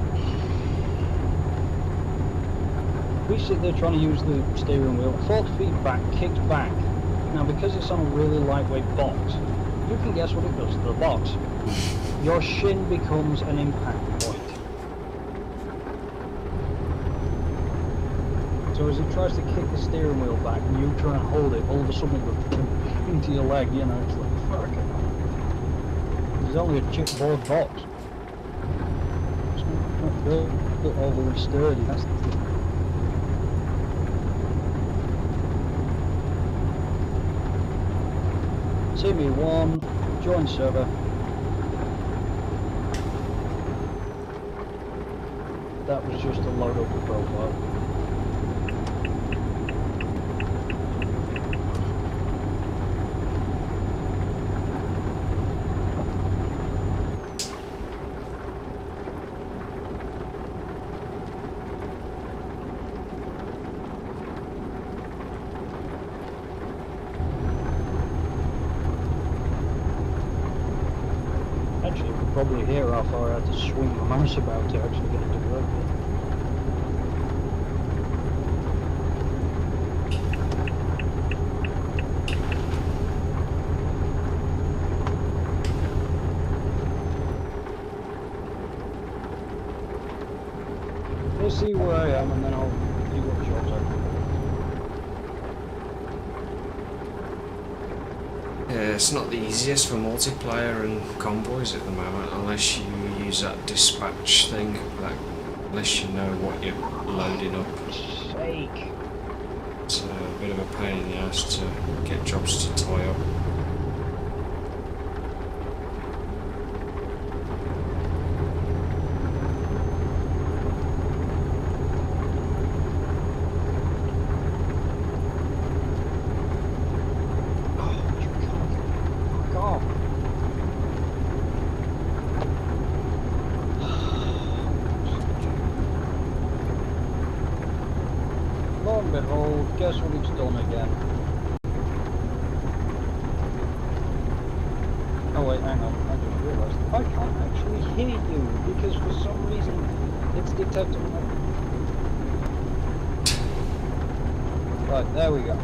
we sit there trying to use the steering wheel, 40 feet back, kicked back. Now because it's on a really lightweight box, you can guess what it does to the box. Your shin becomes an impact point. So as it tries to kick the steering wheel back and you try and hold it, all of a sudden it goes into your leg, you know, it's like, fuck it. It's only a chipboard box. It's not built overly sturdy, that's the thing. CB1, join server. That was just to load up the profile. Actually, you can probably hear how far I had to swing my mouse about to actually get it to work. We'll see where I am and then I'll see what jobs I can. Yeah, it's not the easiest for multiplayer and convoys at the moment, unless you use that dispatch thing, unless you know what you're loading up. Sake. It's a bit of a pain in the ass to get jobs to tie up. Lo and behold, guess what it's done again? Oh wait, hang on, I just realised. I can't actually hear you, because for some reason it's detecting me. Right, there we go.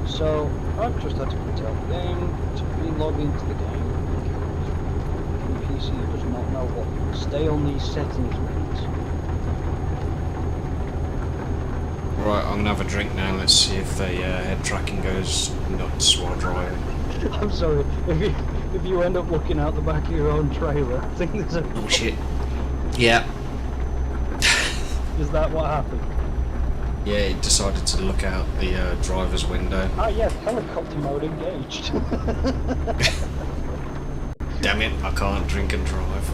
So, I've just had to quit out the game to re-log into the game. The PC does not know what stay on these settings means. Right, I'm gonna have a drink now. Let's see if the head tracking goes nuts while driving. I'm sorry, if you end up looking out the back of your own trailer, I think there's a... Oh shit. Yeah. Is that what happened? Yeah, it decided to look out the driver's window. Ah yes, helicopter mode engaged. Damn it, I can't drink and drive.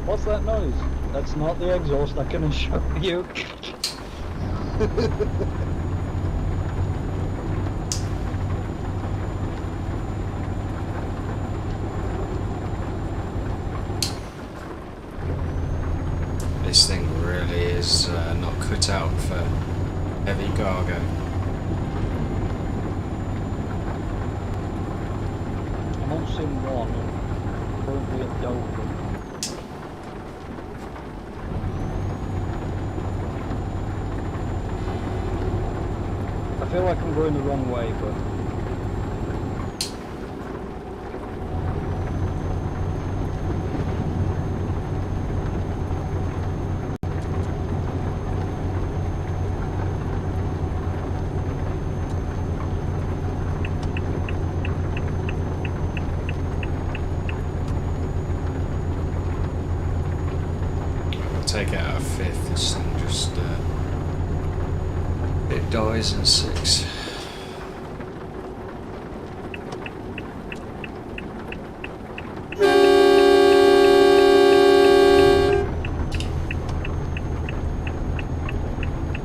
What's that noise? That's not the exhaust, I can assure you. This thing really is not cut out for heavy cargo. I'm on Sim 1, currently at Dover. I feel like I'm going the wrong way, but... Take it out of fifth, this thing just it dies in six.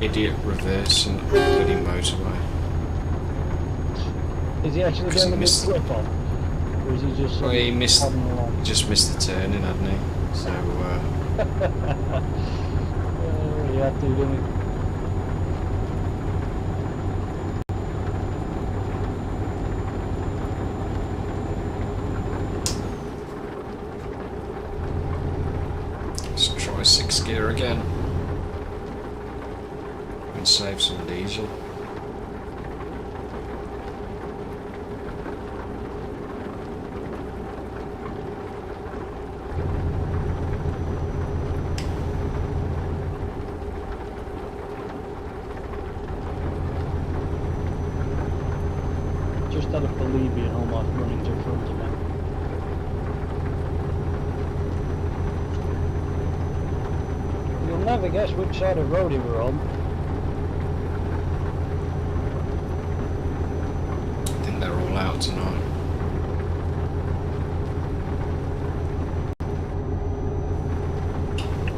idiot reversing the bloody motorway. Is he actually Because he doing a big missed- flip on? Or is he just Well, he missed. plodding along? He just missed the turning, hadn't he? So He had to, didn't he? let's try 6th gear again and save some diesel. Just had a Bolivian almost running to front of me. You'll never guess which side of the road he were on. I think they're all out tonight.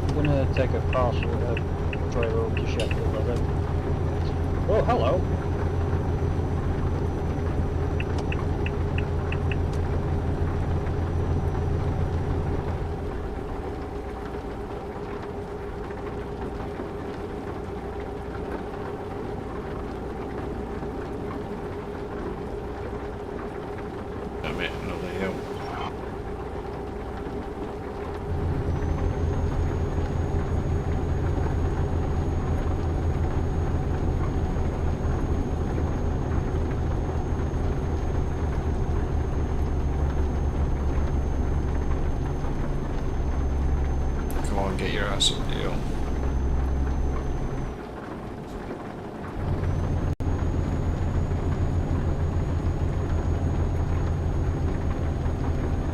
I'm gonna take a parcel trailer over to Sheffield, I think. Oh, hello. Damn it, another hill. Come on, get your ass up the hill.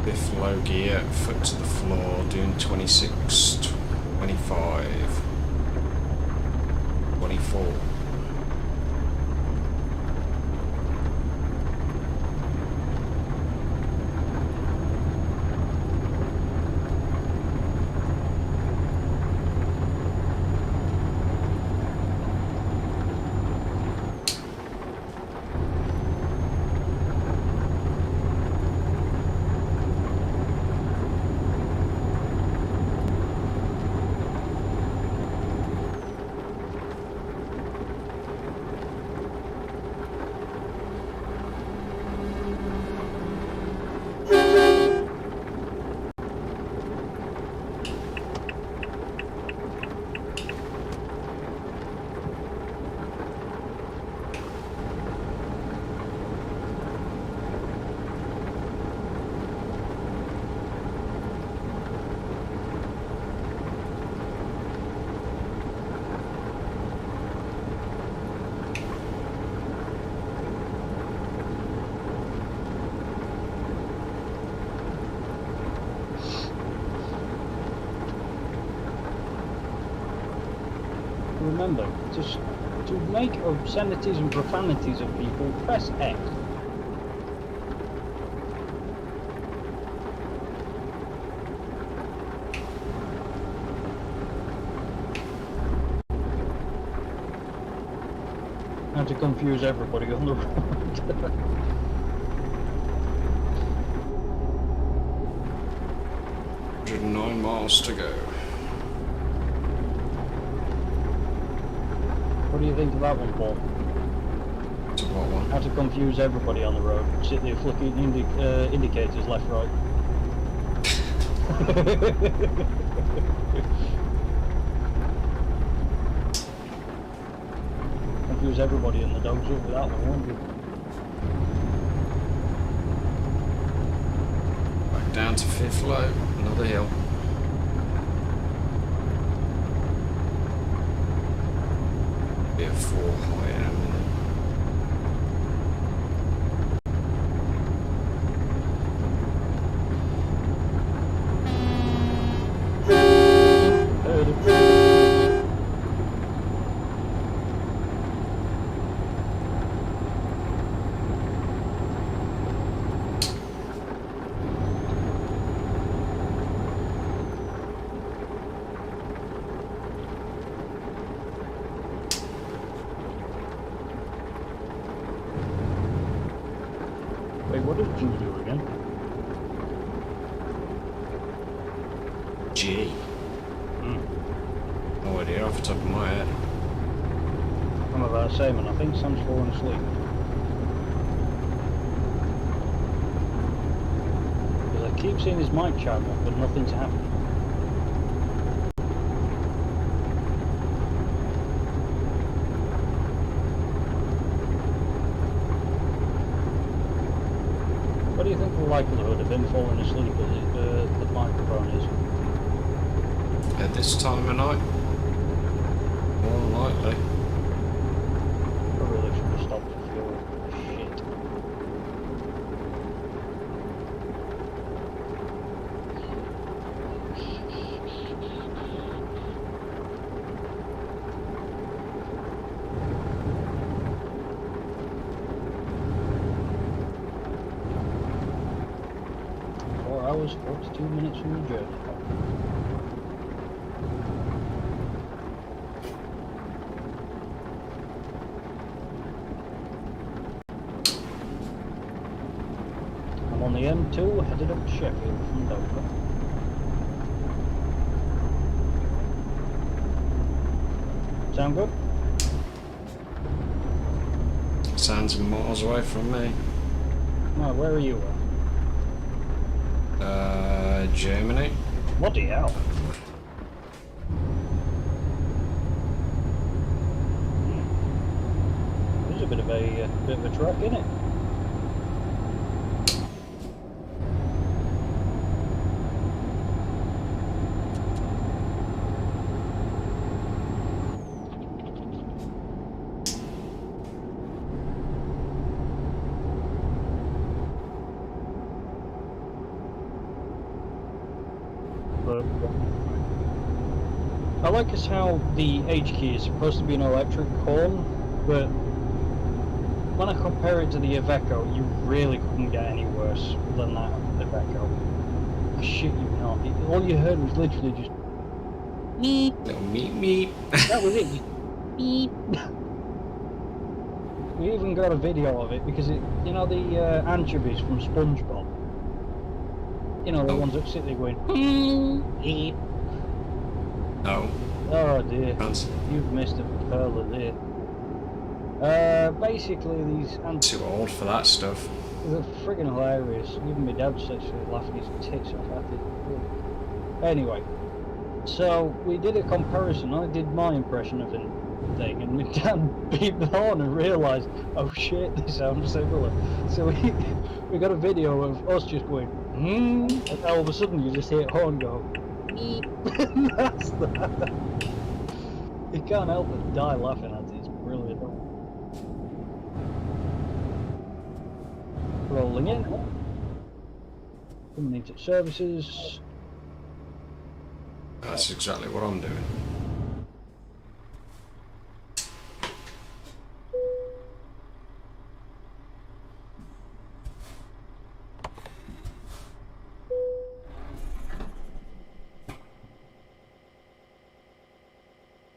Fifth low gear, foot to the floor, doing 26, 25, 24. Remember, to make obscenities and profanities of people, press X. Not to confuse everybody on the road. 109 miles to go. What do you think of that one, Paul? To what one? How to confuse everybody on the road. Sit there flicking indicators left, right. Confuse everybody in the dogs up with that one, won't you? Back down to 5th low, another hill. Be a 4 high in a minute. Heard it. What does G do again? G. No idea off the top of my head. I'm about to say, man, I think Sam's falling asleep. Because I keep seeing his mic chime up, but nothing's happening. What do you think the likelihood of him falling asleep as the microphone is? At this time of night? More than likely. I really should have stopped for fuel. Shit. 4 hours, 42 minutes from the journey. I'm on the M2, headed up to Sheffield from Dover. Sound good? Sounds miles away from me. No, where are you at? Germany. Bloody hell. There's a bit of a trek in it. I like as how the H key is supposed to be an electric horn, but when I compare it to the Iveco, you really couldn't get any worse than that Iveco. I shit you not. All you heard was literally just meep. Little meep meep. That was it. Just beep. We even got a video of it because it, you know, the anchovies from SpongeBob. You know, the ones that sit there going beep. No. Oh dear, That's you've missed a pearl of there. Basically these too old for that stuff. They're friggin' hilarious. Even my dad's actually laughing his tits off at it. Anyway, so we did a comparison. I did my impression of the thing, and my dad beeped the horn and realised, oh shit, they sound similar. So we got a video of us just going, and all of a sudden you just hear a horn go, beep. And that's that. You can't help but die laughing at it. It's brilliant. Rolling in. Coming into services. That's exactly what I'm doing.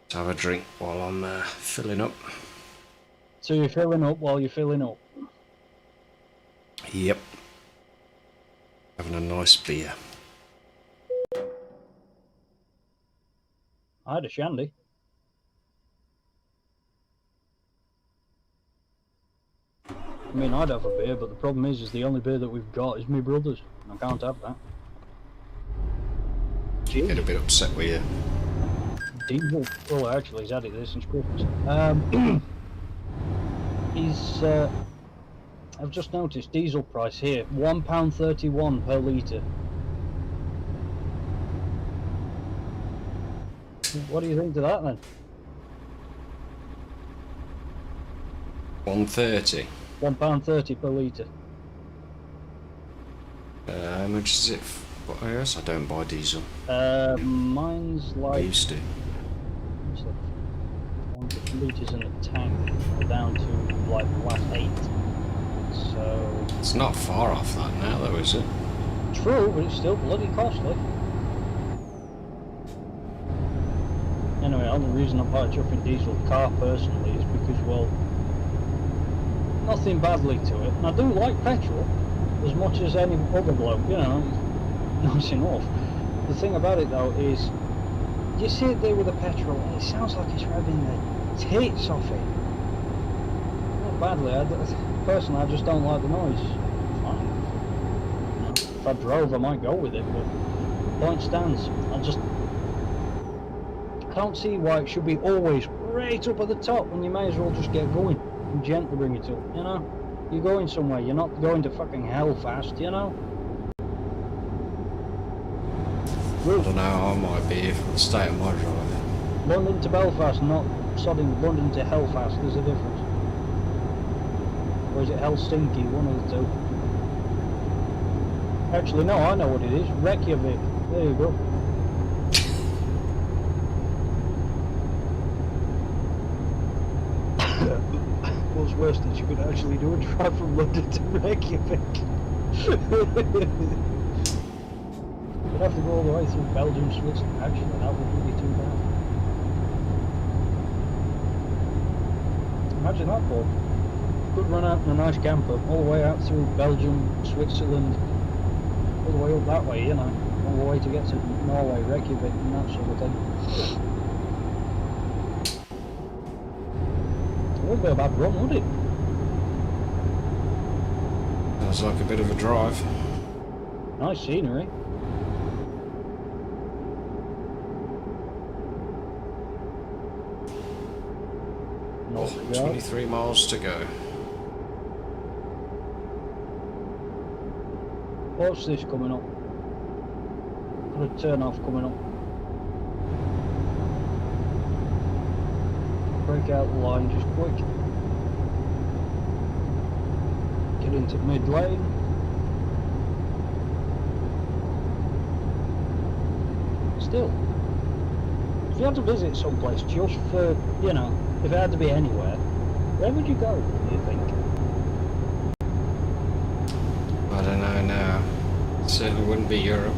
To have a drink while I'm filling up. So you're filling up while you're filling up. Yep. Having a nice beer. I had a shandy. I mean, I'd have a beer, but the problem is the only beer that we've got is my brother's. I can't have that. You get a bit upset with you. Diesel. Well, actually, he's had it there since Christmas. He's. I've just noticed diesel price here, £1.31 per litre. What do you think to that then? 130. £1.30 per litre. How much is it? What else? I don't buy diesel. Mine's I like used to. 100 litres in the tank. We're down to like the last 8. So It's not far off that now, though, is it? true, but it's still bloody costly. Anyway, the only reason I buy a chuffing diesel car personally is because, well, nothing badly to it. And I do like petrol, as much as any other bloke, you know, nice enough. The thing about it though is, you sit there with a petrol and it sounds like it's revving the tits off it. Not badly, personally I just don't like the noise. Fine. You know, if I drove I might go with it, but the point stands. I don't see why it should be always right up at the top when you may as well just get going and gently bring it up, you know? You're going somewhere, you're not going to fucking hell fast, you know? I don't know, I might be if the state of my driving. London to Belfast, not sodding London to Hellfast, there's a difference. Or is it Helsinki, one of the two? Actually, no, I know what it is. Reykjavik. There you go. What's worse than you could actually do a drive from London to Reykjavik. You'd have to go all the way through Belgium, Switzerland. Actually, that wouldn't be too bad. Imagine that, Paul. Could run out in a nice camper all the way out through Belgium, Switzerland, all the way up that way, you know, all the way to get to Norway, Reykjavik, and that sort of thing. It wouldn't be a bad run, would it? Sounds like a bit of a drive. Nice scenery. Oh, 23 miles to go. What's this coming up? Got a turn off coming up. Break out the line just quick. Get into mid lane. Still, if you had to visit someplace just for, you know, if it had to be anywhere, where would you go, do you think? I don't know now. Certainly wouldn't be Europe.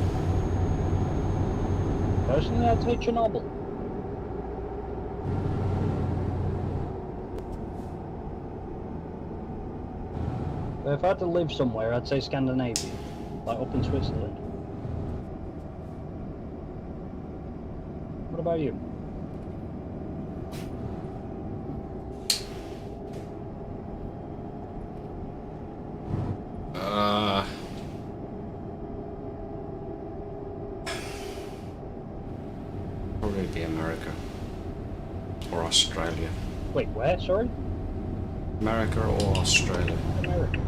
Personally, I'd say Chernobyl. But if I had to live somewhere, I'd say Scandinavia, like up in Switzerland. What about you? Probably be America. Or Australia. Wait, where? Sorry? America or Australia. America.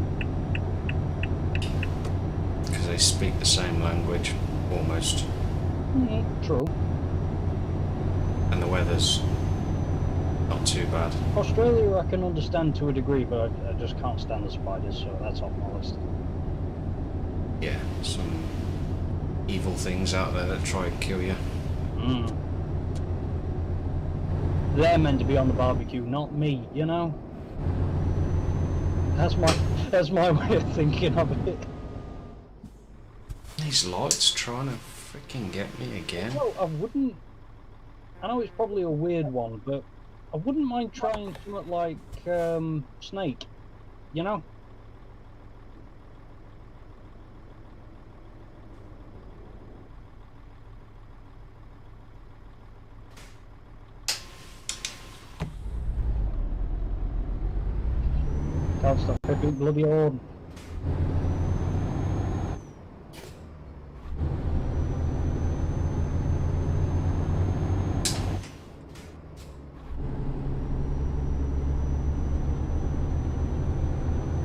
Because they speak the same language, almost. True. And the weather's not too bad. Australia I can understand to a degree, but I just can't stand the spiders, so that's off my list. Yeah, some evil things out there that try and kill you. They're meant to be on the barbecue, not me, you know? That's my way of thinking of it. These lights trying to freaking get me again. Well, I know it's probably a weird one, but I wouldn't mind trying something like Snake, you know? Can't stop picking bloody horn.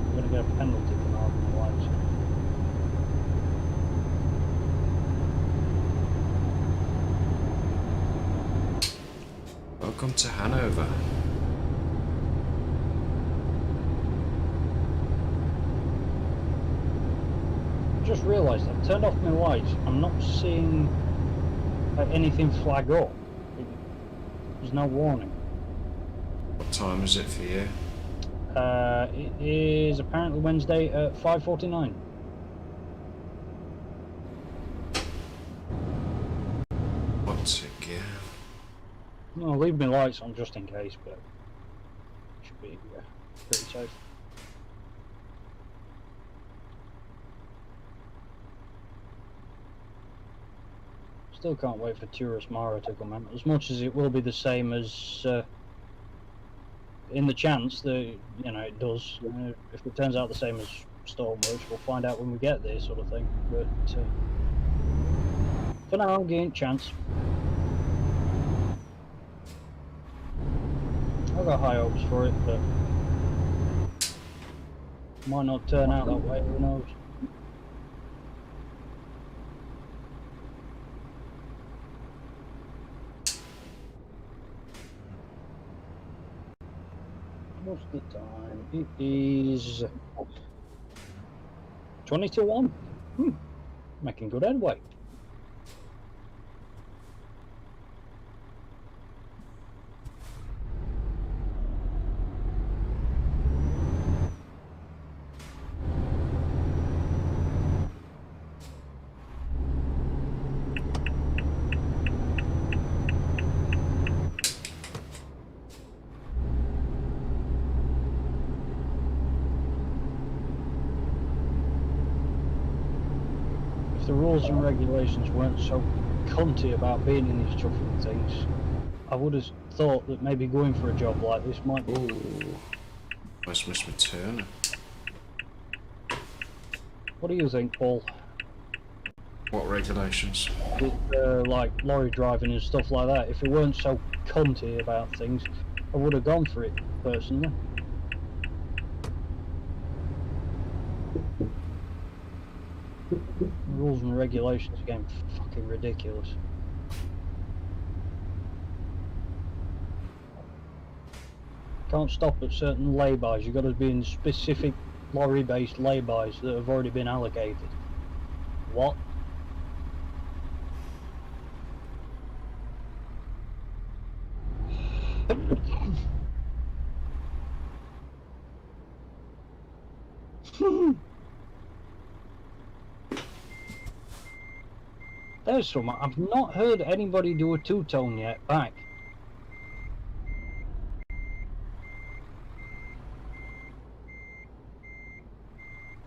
I'm gonna get a penalty for not having the lights. Welcome to Hanover. Just realised I've turned off my lights. I'm not seeing anything flag up. There's no warning. What time is it for you? It is apparently Wednesday at 5:49. What's it again? I'll leave my lights on just in case, but should be pretty safe. Still can't wait for Turris Mara to come out. As much as it will be the same as in the chance that it does. If it turns out the same as Stormworks, we'll find out when we get there, sort of thing. But for now, I'm giving it a chance. I've got high hopes for it, but might not turn out that way. Who knows? What's the time? It is 20 to 1. Making good headway. If the rules and regulations weren't so cunty about being in these chuffing things, I would have thought that maybe going for a job like this might be. Ooh. Almost missed my turn. What do you think, Paul? What regulations? Like lorry driving and stuff like that. If it weren't so cunty about things, I would have gone for it, personally. Rules and regulations are getting fucking ridiculous. Can't stop at certain laybys. You've got to be in specific lorry-based laybys that have already been allocated. What? There's some. I've not heard anybody do a two-tone yet back.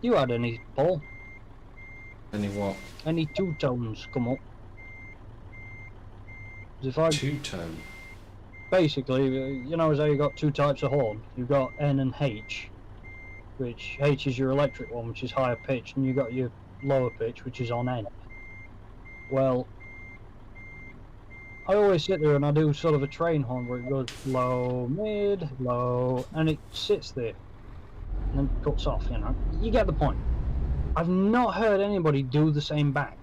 You had any, Paul? Any what? Any two-tones come up? 'Cause if I Two-tone? basically, as how you got two types of horn. You've got N and H, which H is your electric one, which is higher pitch, and you got your lower pitch, which is on N. Well, I always sit there and I do sort of a train horn where it goes low, mid, low, and it sits there and then cuts off. You get the point. I've not heard anybody do the same back.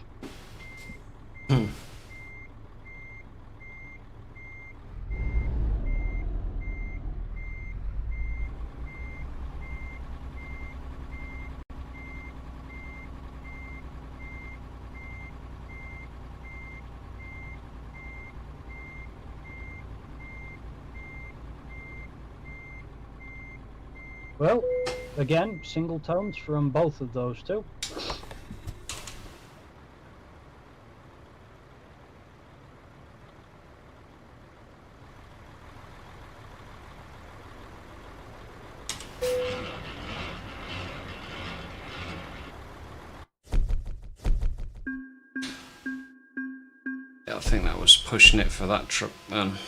Well, again, single tones from both of those two. Yeah, I think that was pushing it for that truck then.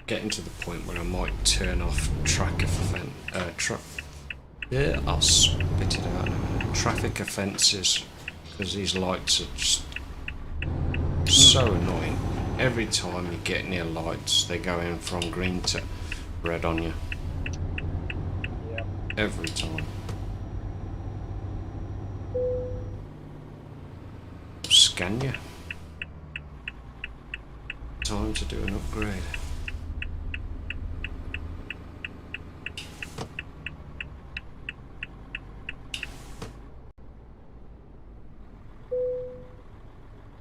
getting to the point where I might turn off yeah, I'll spit it out in a minute. Traffic offences, because these lights are just so annoying. Every time you get near lights, they go in from green to red on you. Yeah. Every time. Scan you. Time to do an upgrade.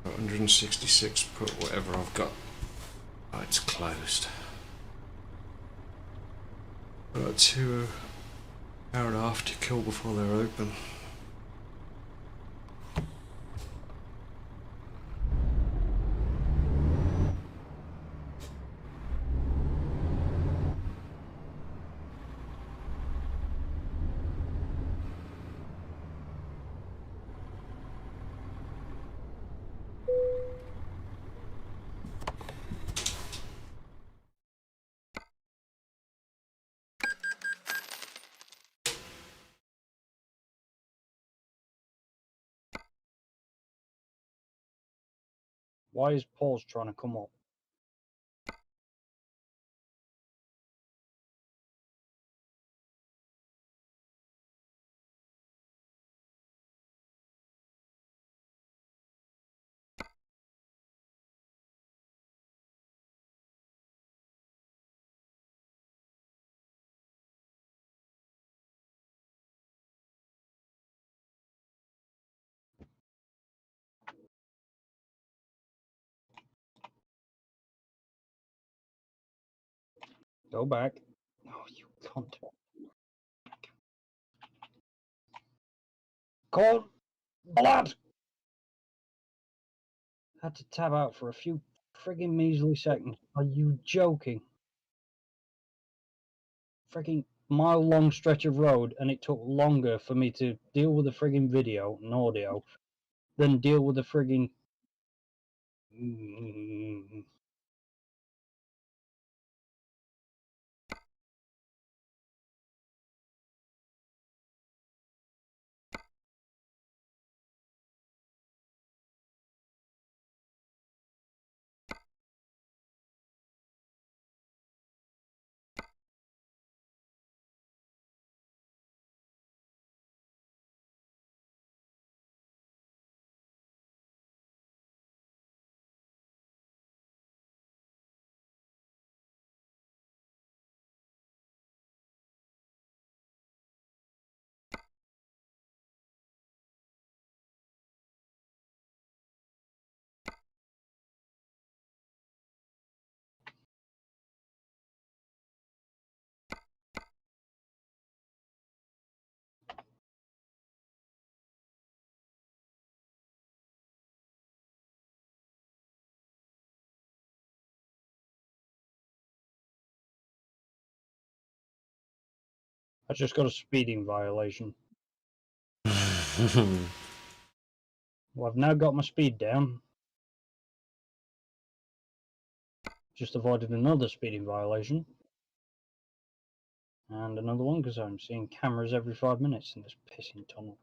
Got 166, put whatever I've got. Oh, it's closed. I've got 2 hour and a half to kill before they're open. Why is Paul's trying to come up? Go back. Oh, you cunt. Cold blood! Had to tab out for a few friggin' measly seconds. Are you joking? Friggin' mile long stretch of road, and it took longer for me to deal with the friggin' video and audio than deal with the friggin'. I just got a speeding violation. Well, I've now got my speed down. Just avoided another speeding violation. And another one because I'm seeing cameras every 5 minutes in this pissing tunnel.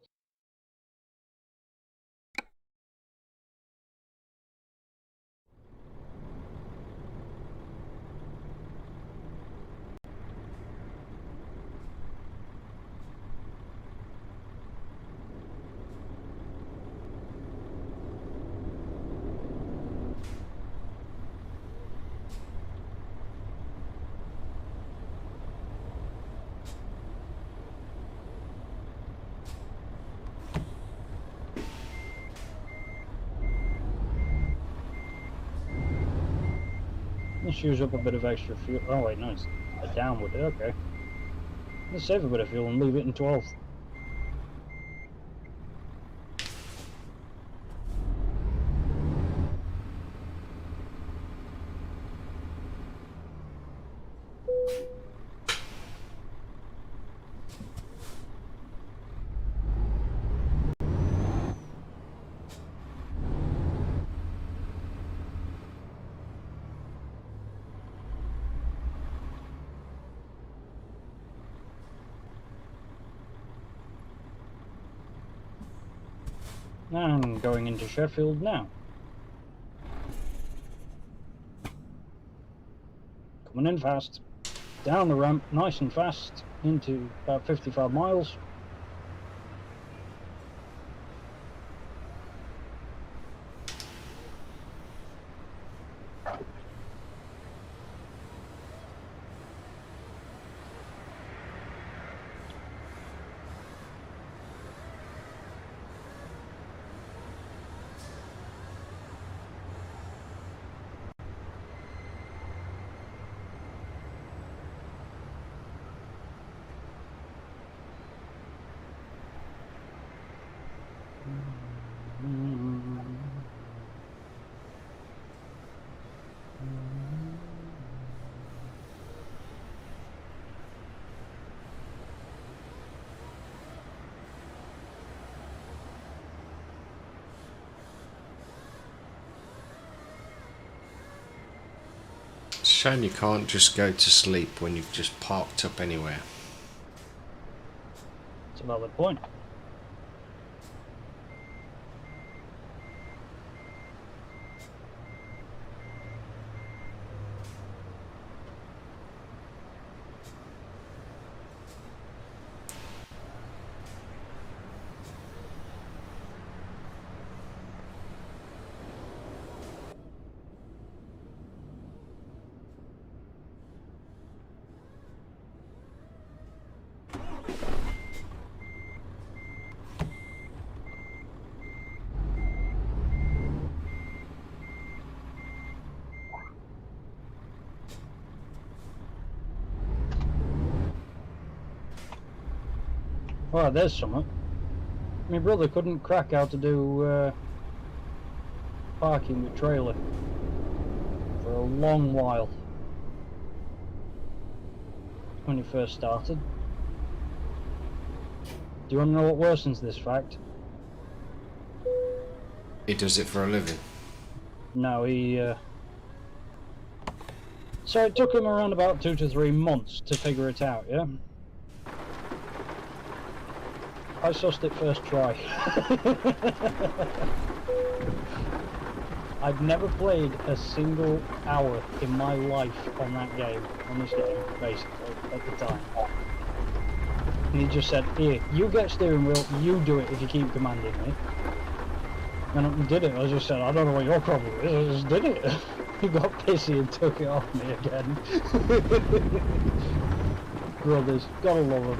Let's use up a bit of extra fuel. Oh wait, no, it's a downward. Okay. Let's save a bit of fuel and leave it in 12th. And going into Sheffield now. Coming in fast. Down the ramp, nice and fast, into about 55 miles. Shame you can't just go to sleep when you've just parked up anywhere. It's a valid point. Well, there's something. My brother couldn't crack how to do parking with trailer for a long while when he first started. Do you want to know what worsens this fact? He does it for a living. No, so it took him around about 2 to 3 months to figure it out, yeah? I sussed it first try. I'd never played a single hour in my life on that game, on this game, basically, at the time. And he just said, here, you get steering wheel, you do it if you keep commanding me. And I did it, I just said, I don't know what your problem is, I just did it. He got pissy and took it off me again. Brothers, gotta love them.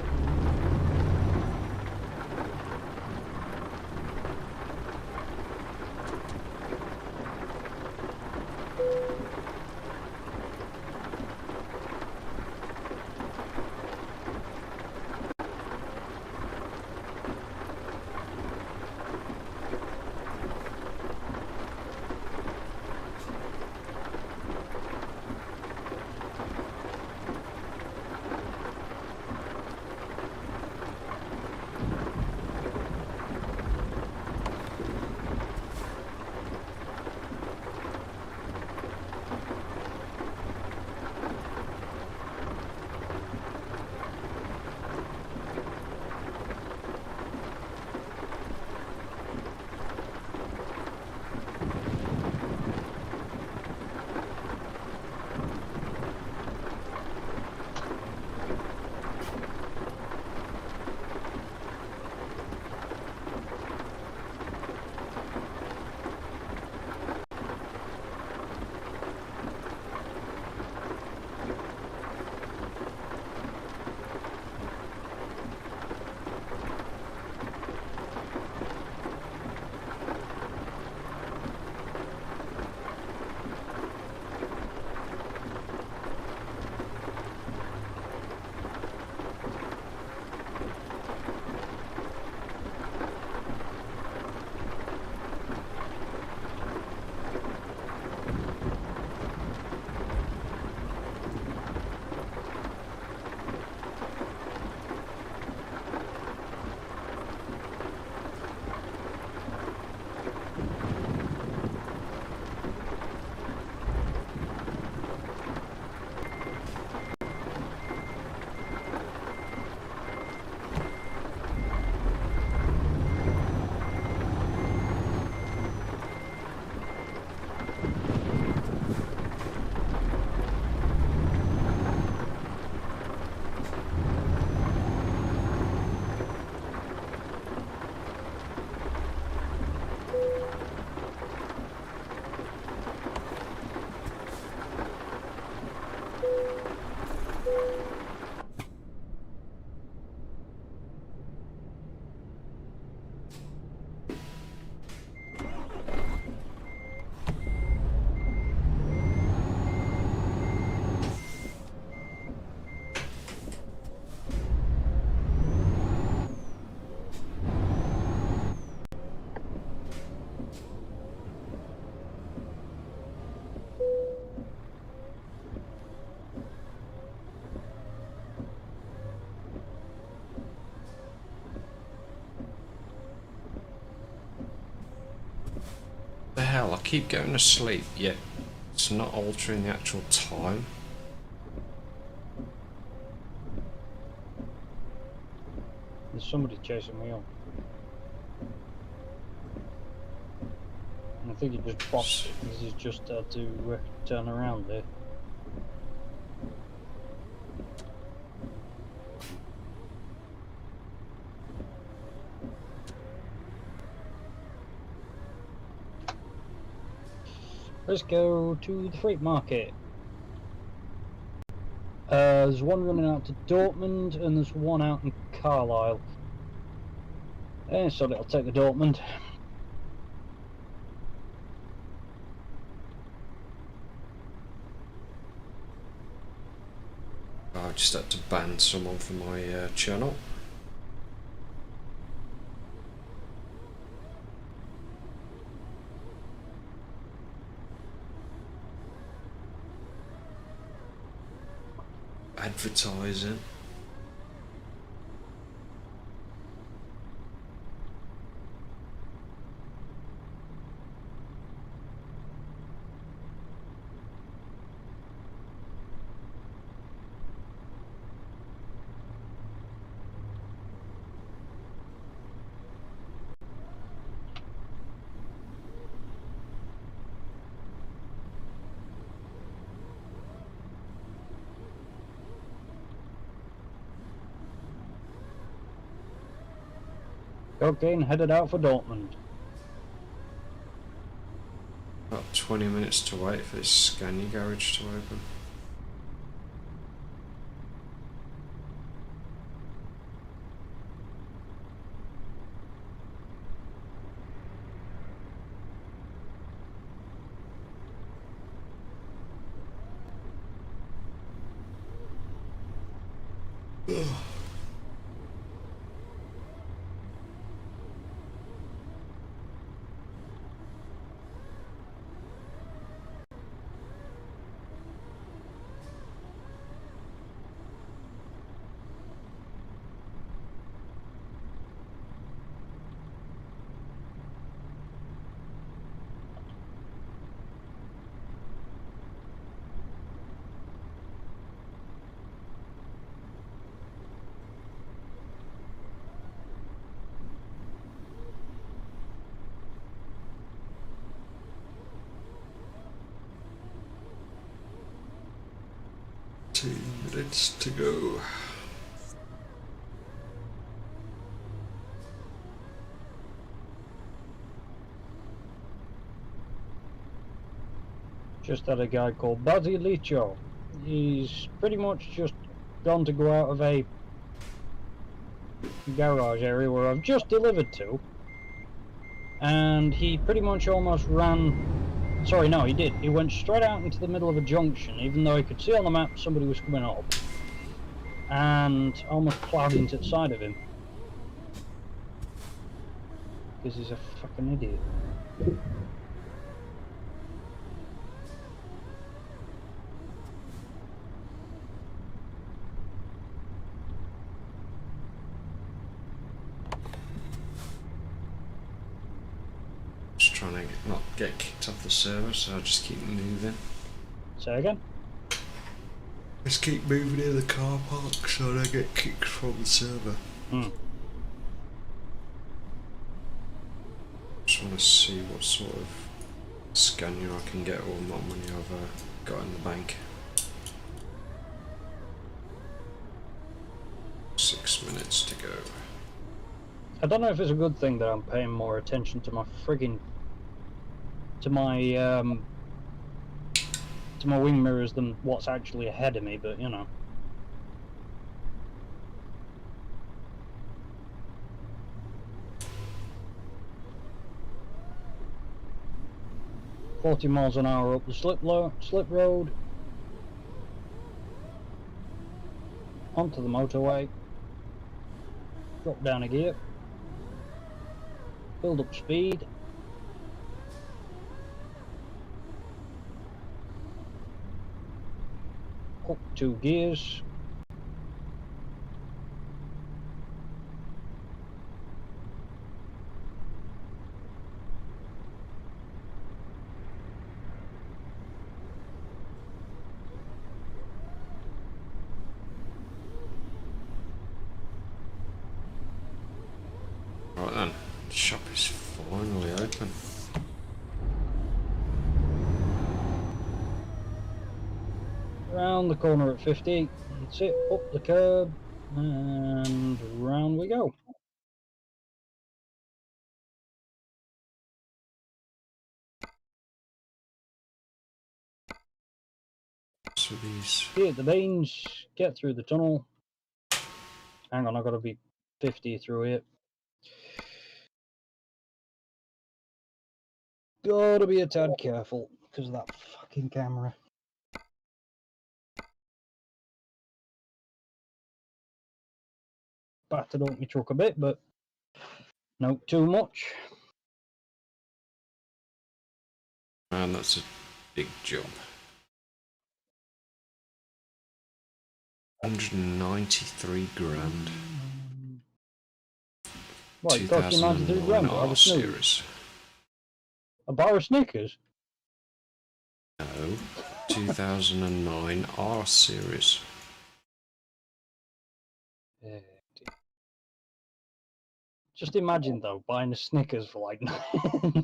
The hell, I keep going to sleep, yet it's not altering the actual time. There's somebody chasing me up. And I think he just boxed it because he's just had to turn around there. Let's go to the freight market. There's one running out to Dortmund and there's one out in Carlisle. So I'll take the Dortmund. I just had to ban someone from my channel. Advertising. Okay, and headed out for Dortmund. About 20 minutes to wait for this Scania garage to open. Minutes to go. Just had a guy called Basilicio. He's pretty much just gone to go out of a garage area where I've just delivered to, and he pretty much almost ran. Sorry, no, he did. He went straight out into the middle of a junction, even though he could see on the map somebody was coming up, and almost ploughed into the side of him. Because he's a fucking idiot. Just trying to not get kicked off the server, so I'll just keep moving. Say again? Just keep moving in the car park so I don't get kicked from the server. Just want to see what sort of Scania I can get or what money I've got in the bank. 6 minutes to go. I don't know if it's a good thing that I'm paying more attention to my friggin' to my wing mirrors than what's actually ahead of me, but you know. "40 miles an hour up the slip road, onto the motorway, drop down a gear, build up speed, up 2 gears, Shop is finally open. Round the corner at 50. That's it. Up the curb. And round we go. So these. Hit the beans. Get through the tunnel. Hang on, I've got to be 50 through here. Gotta be a tad careful because of that fucking camera. Battered up my truck a bit, but no too much. Man, that's a big job. 193 grand. What, it cost you 93 grand? I R was snooze. series. A bar of Snickers? No, 2009 R series. Just imagine though, buying a Snickers for like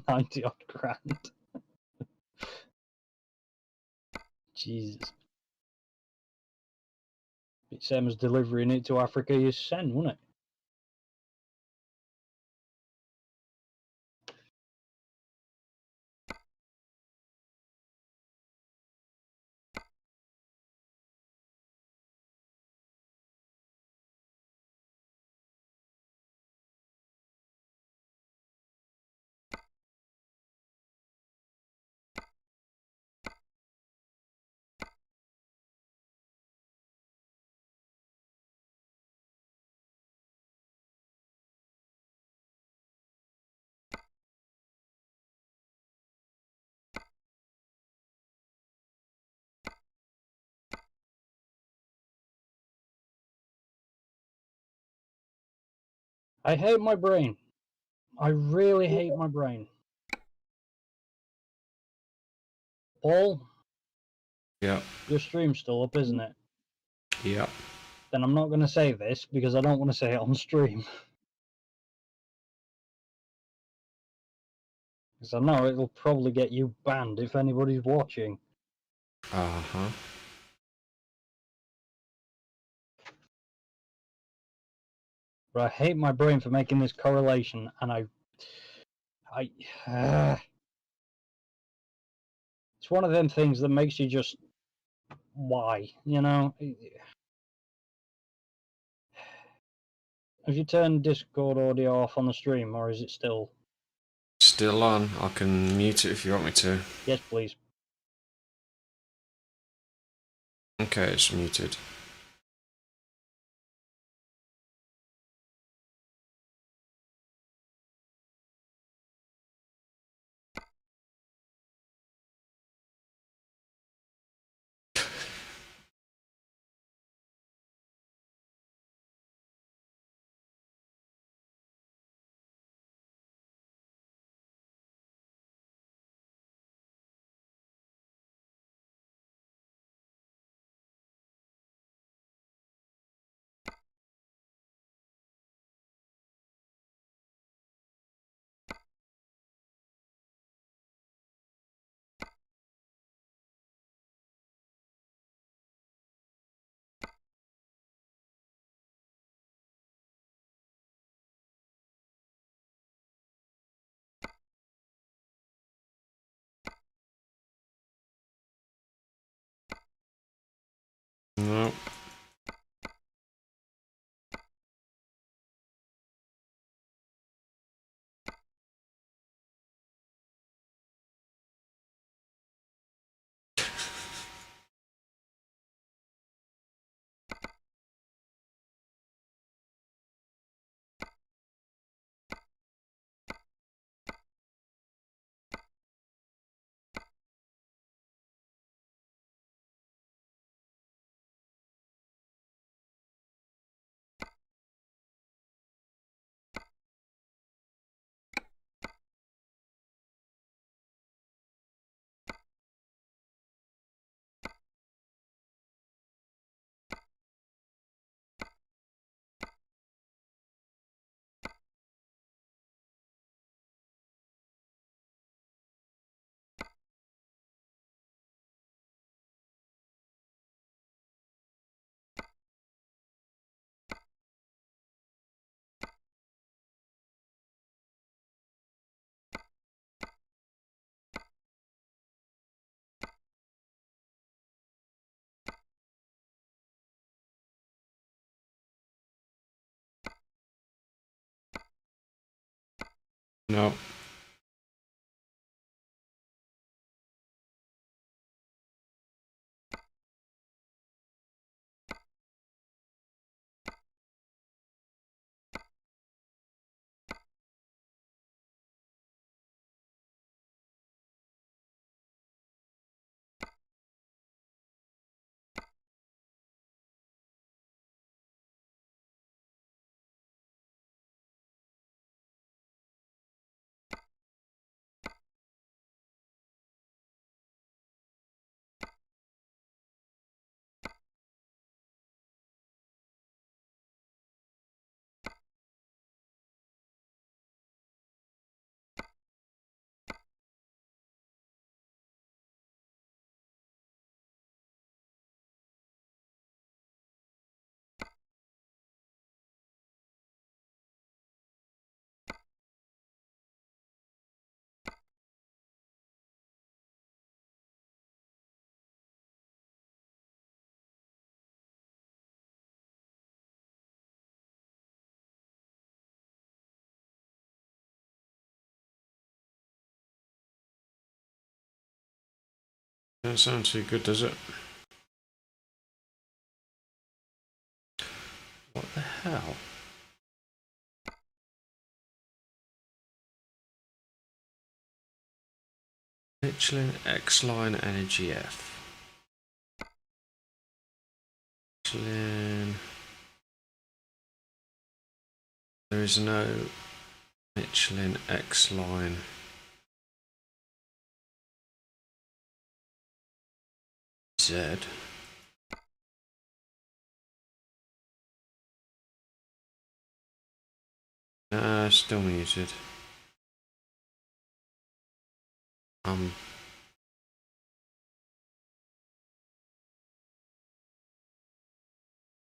90 odd grand. Jesus. It's same as delivering it to Africa you send, wouldn't it? I hate my brain. I really hate my brain. Paul, Yep, your stream's still up, isn't it? yep. Then I'm not going to say this because I don't want to say it on stream. Because I know it'll probably get you banned if anybody's watching. Uh-huh. But I hate my brain for making this correlation, and it's one of them things that makes you just, why, you know? Have you turned Discord audio off on the stream, or is it still? Still on. I can mute it if you want me to. Yes, please. Okay, it's muted. No. No. Don't sound too good, does it? What the hell? Michelin X-Line Energy F. Michelin. There is no Michelin X-Line. Z. Still muted.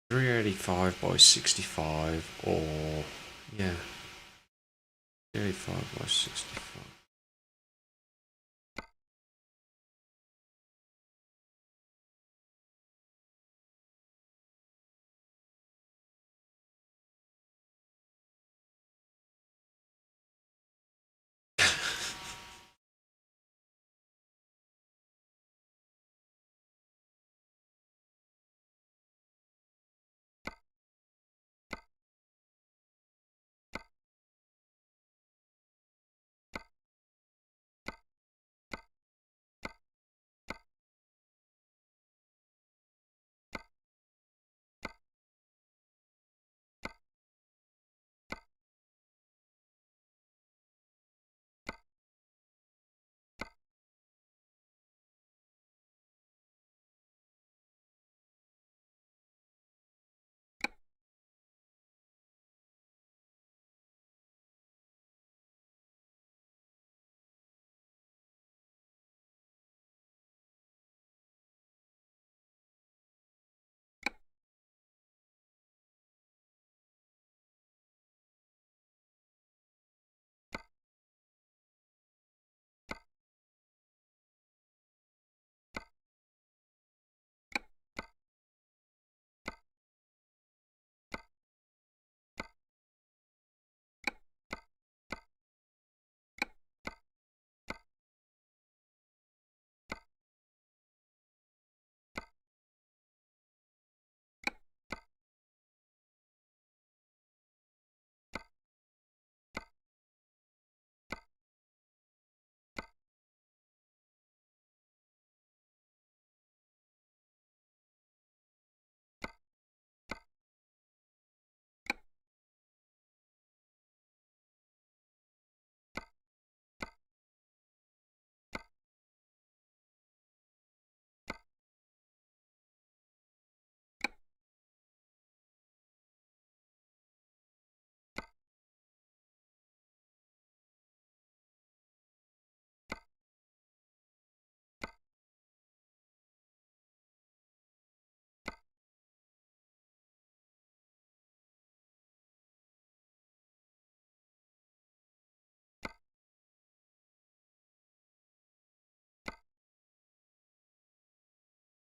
385 by 65, or yeah, 385 by 65.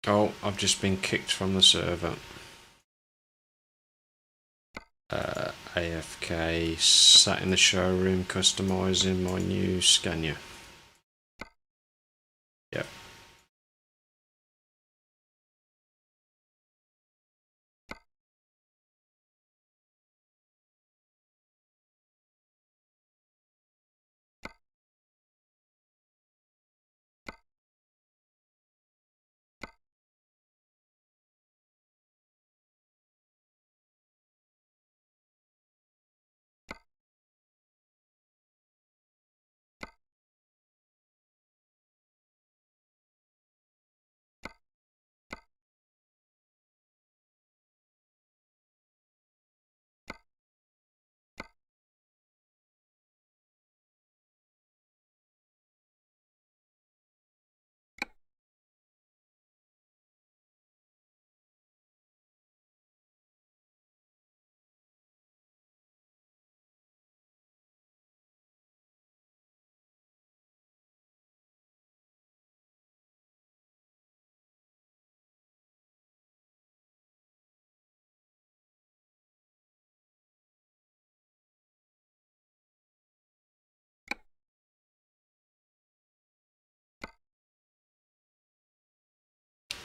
Oh, I've just been kicked from the server. AFK, sat in the showroom customising my new Scania. Yep.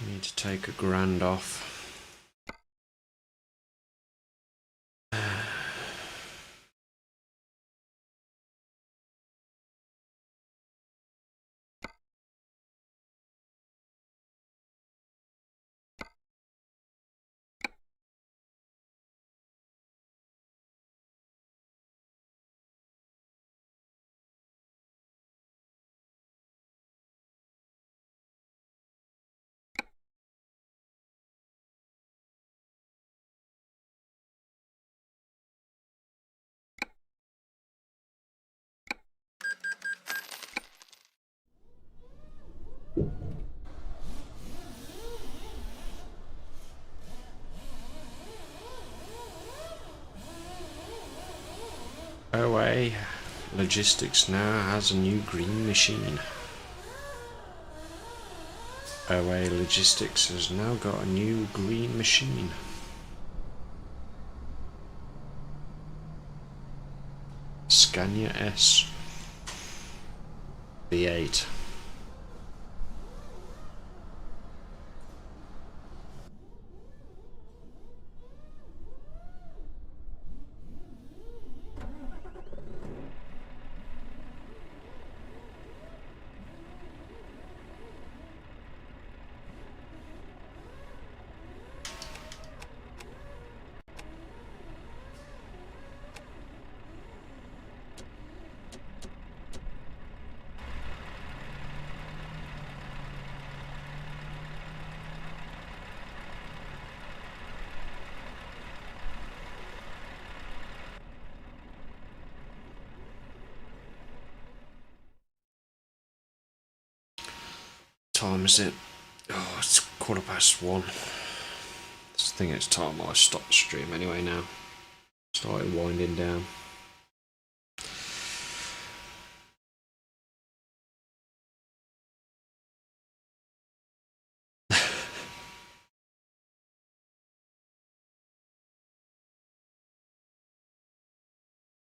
Need to take £1,000 off. OA Logistics now has a new green machine. OA Logistics has now got a new green machine. Scania S V8. Time is it? Oh, it's 1:15. I think it's time I stop the stream anyway now. Started winding down.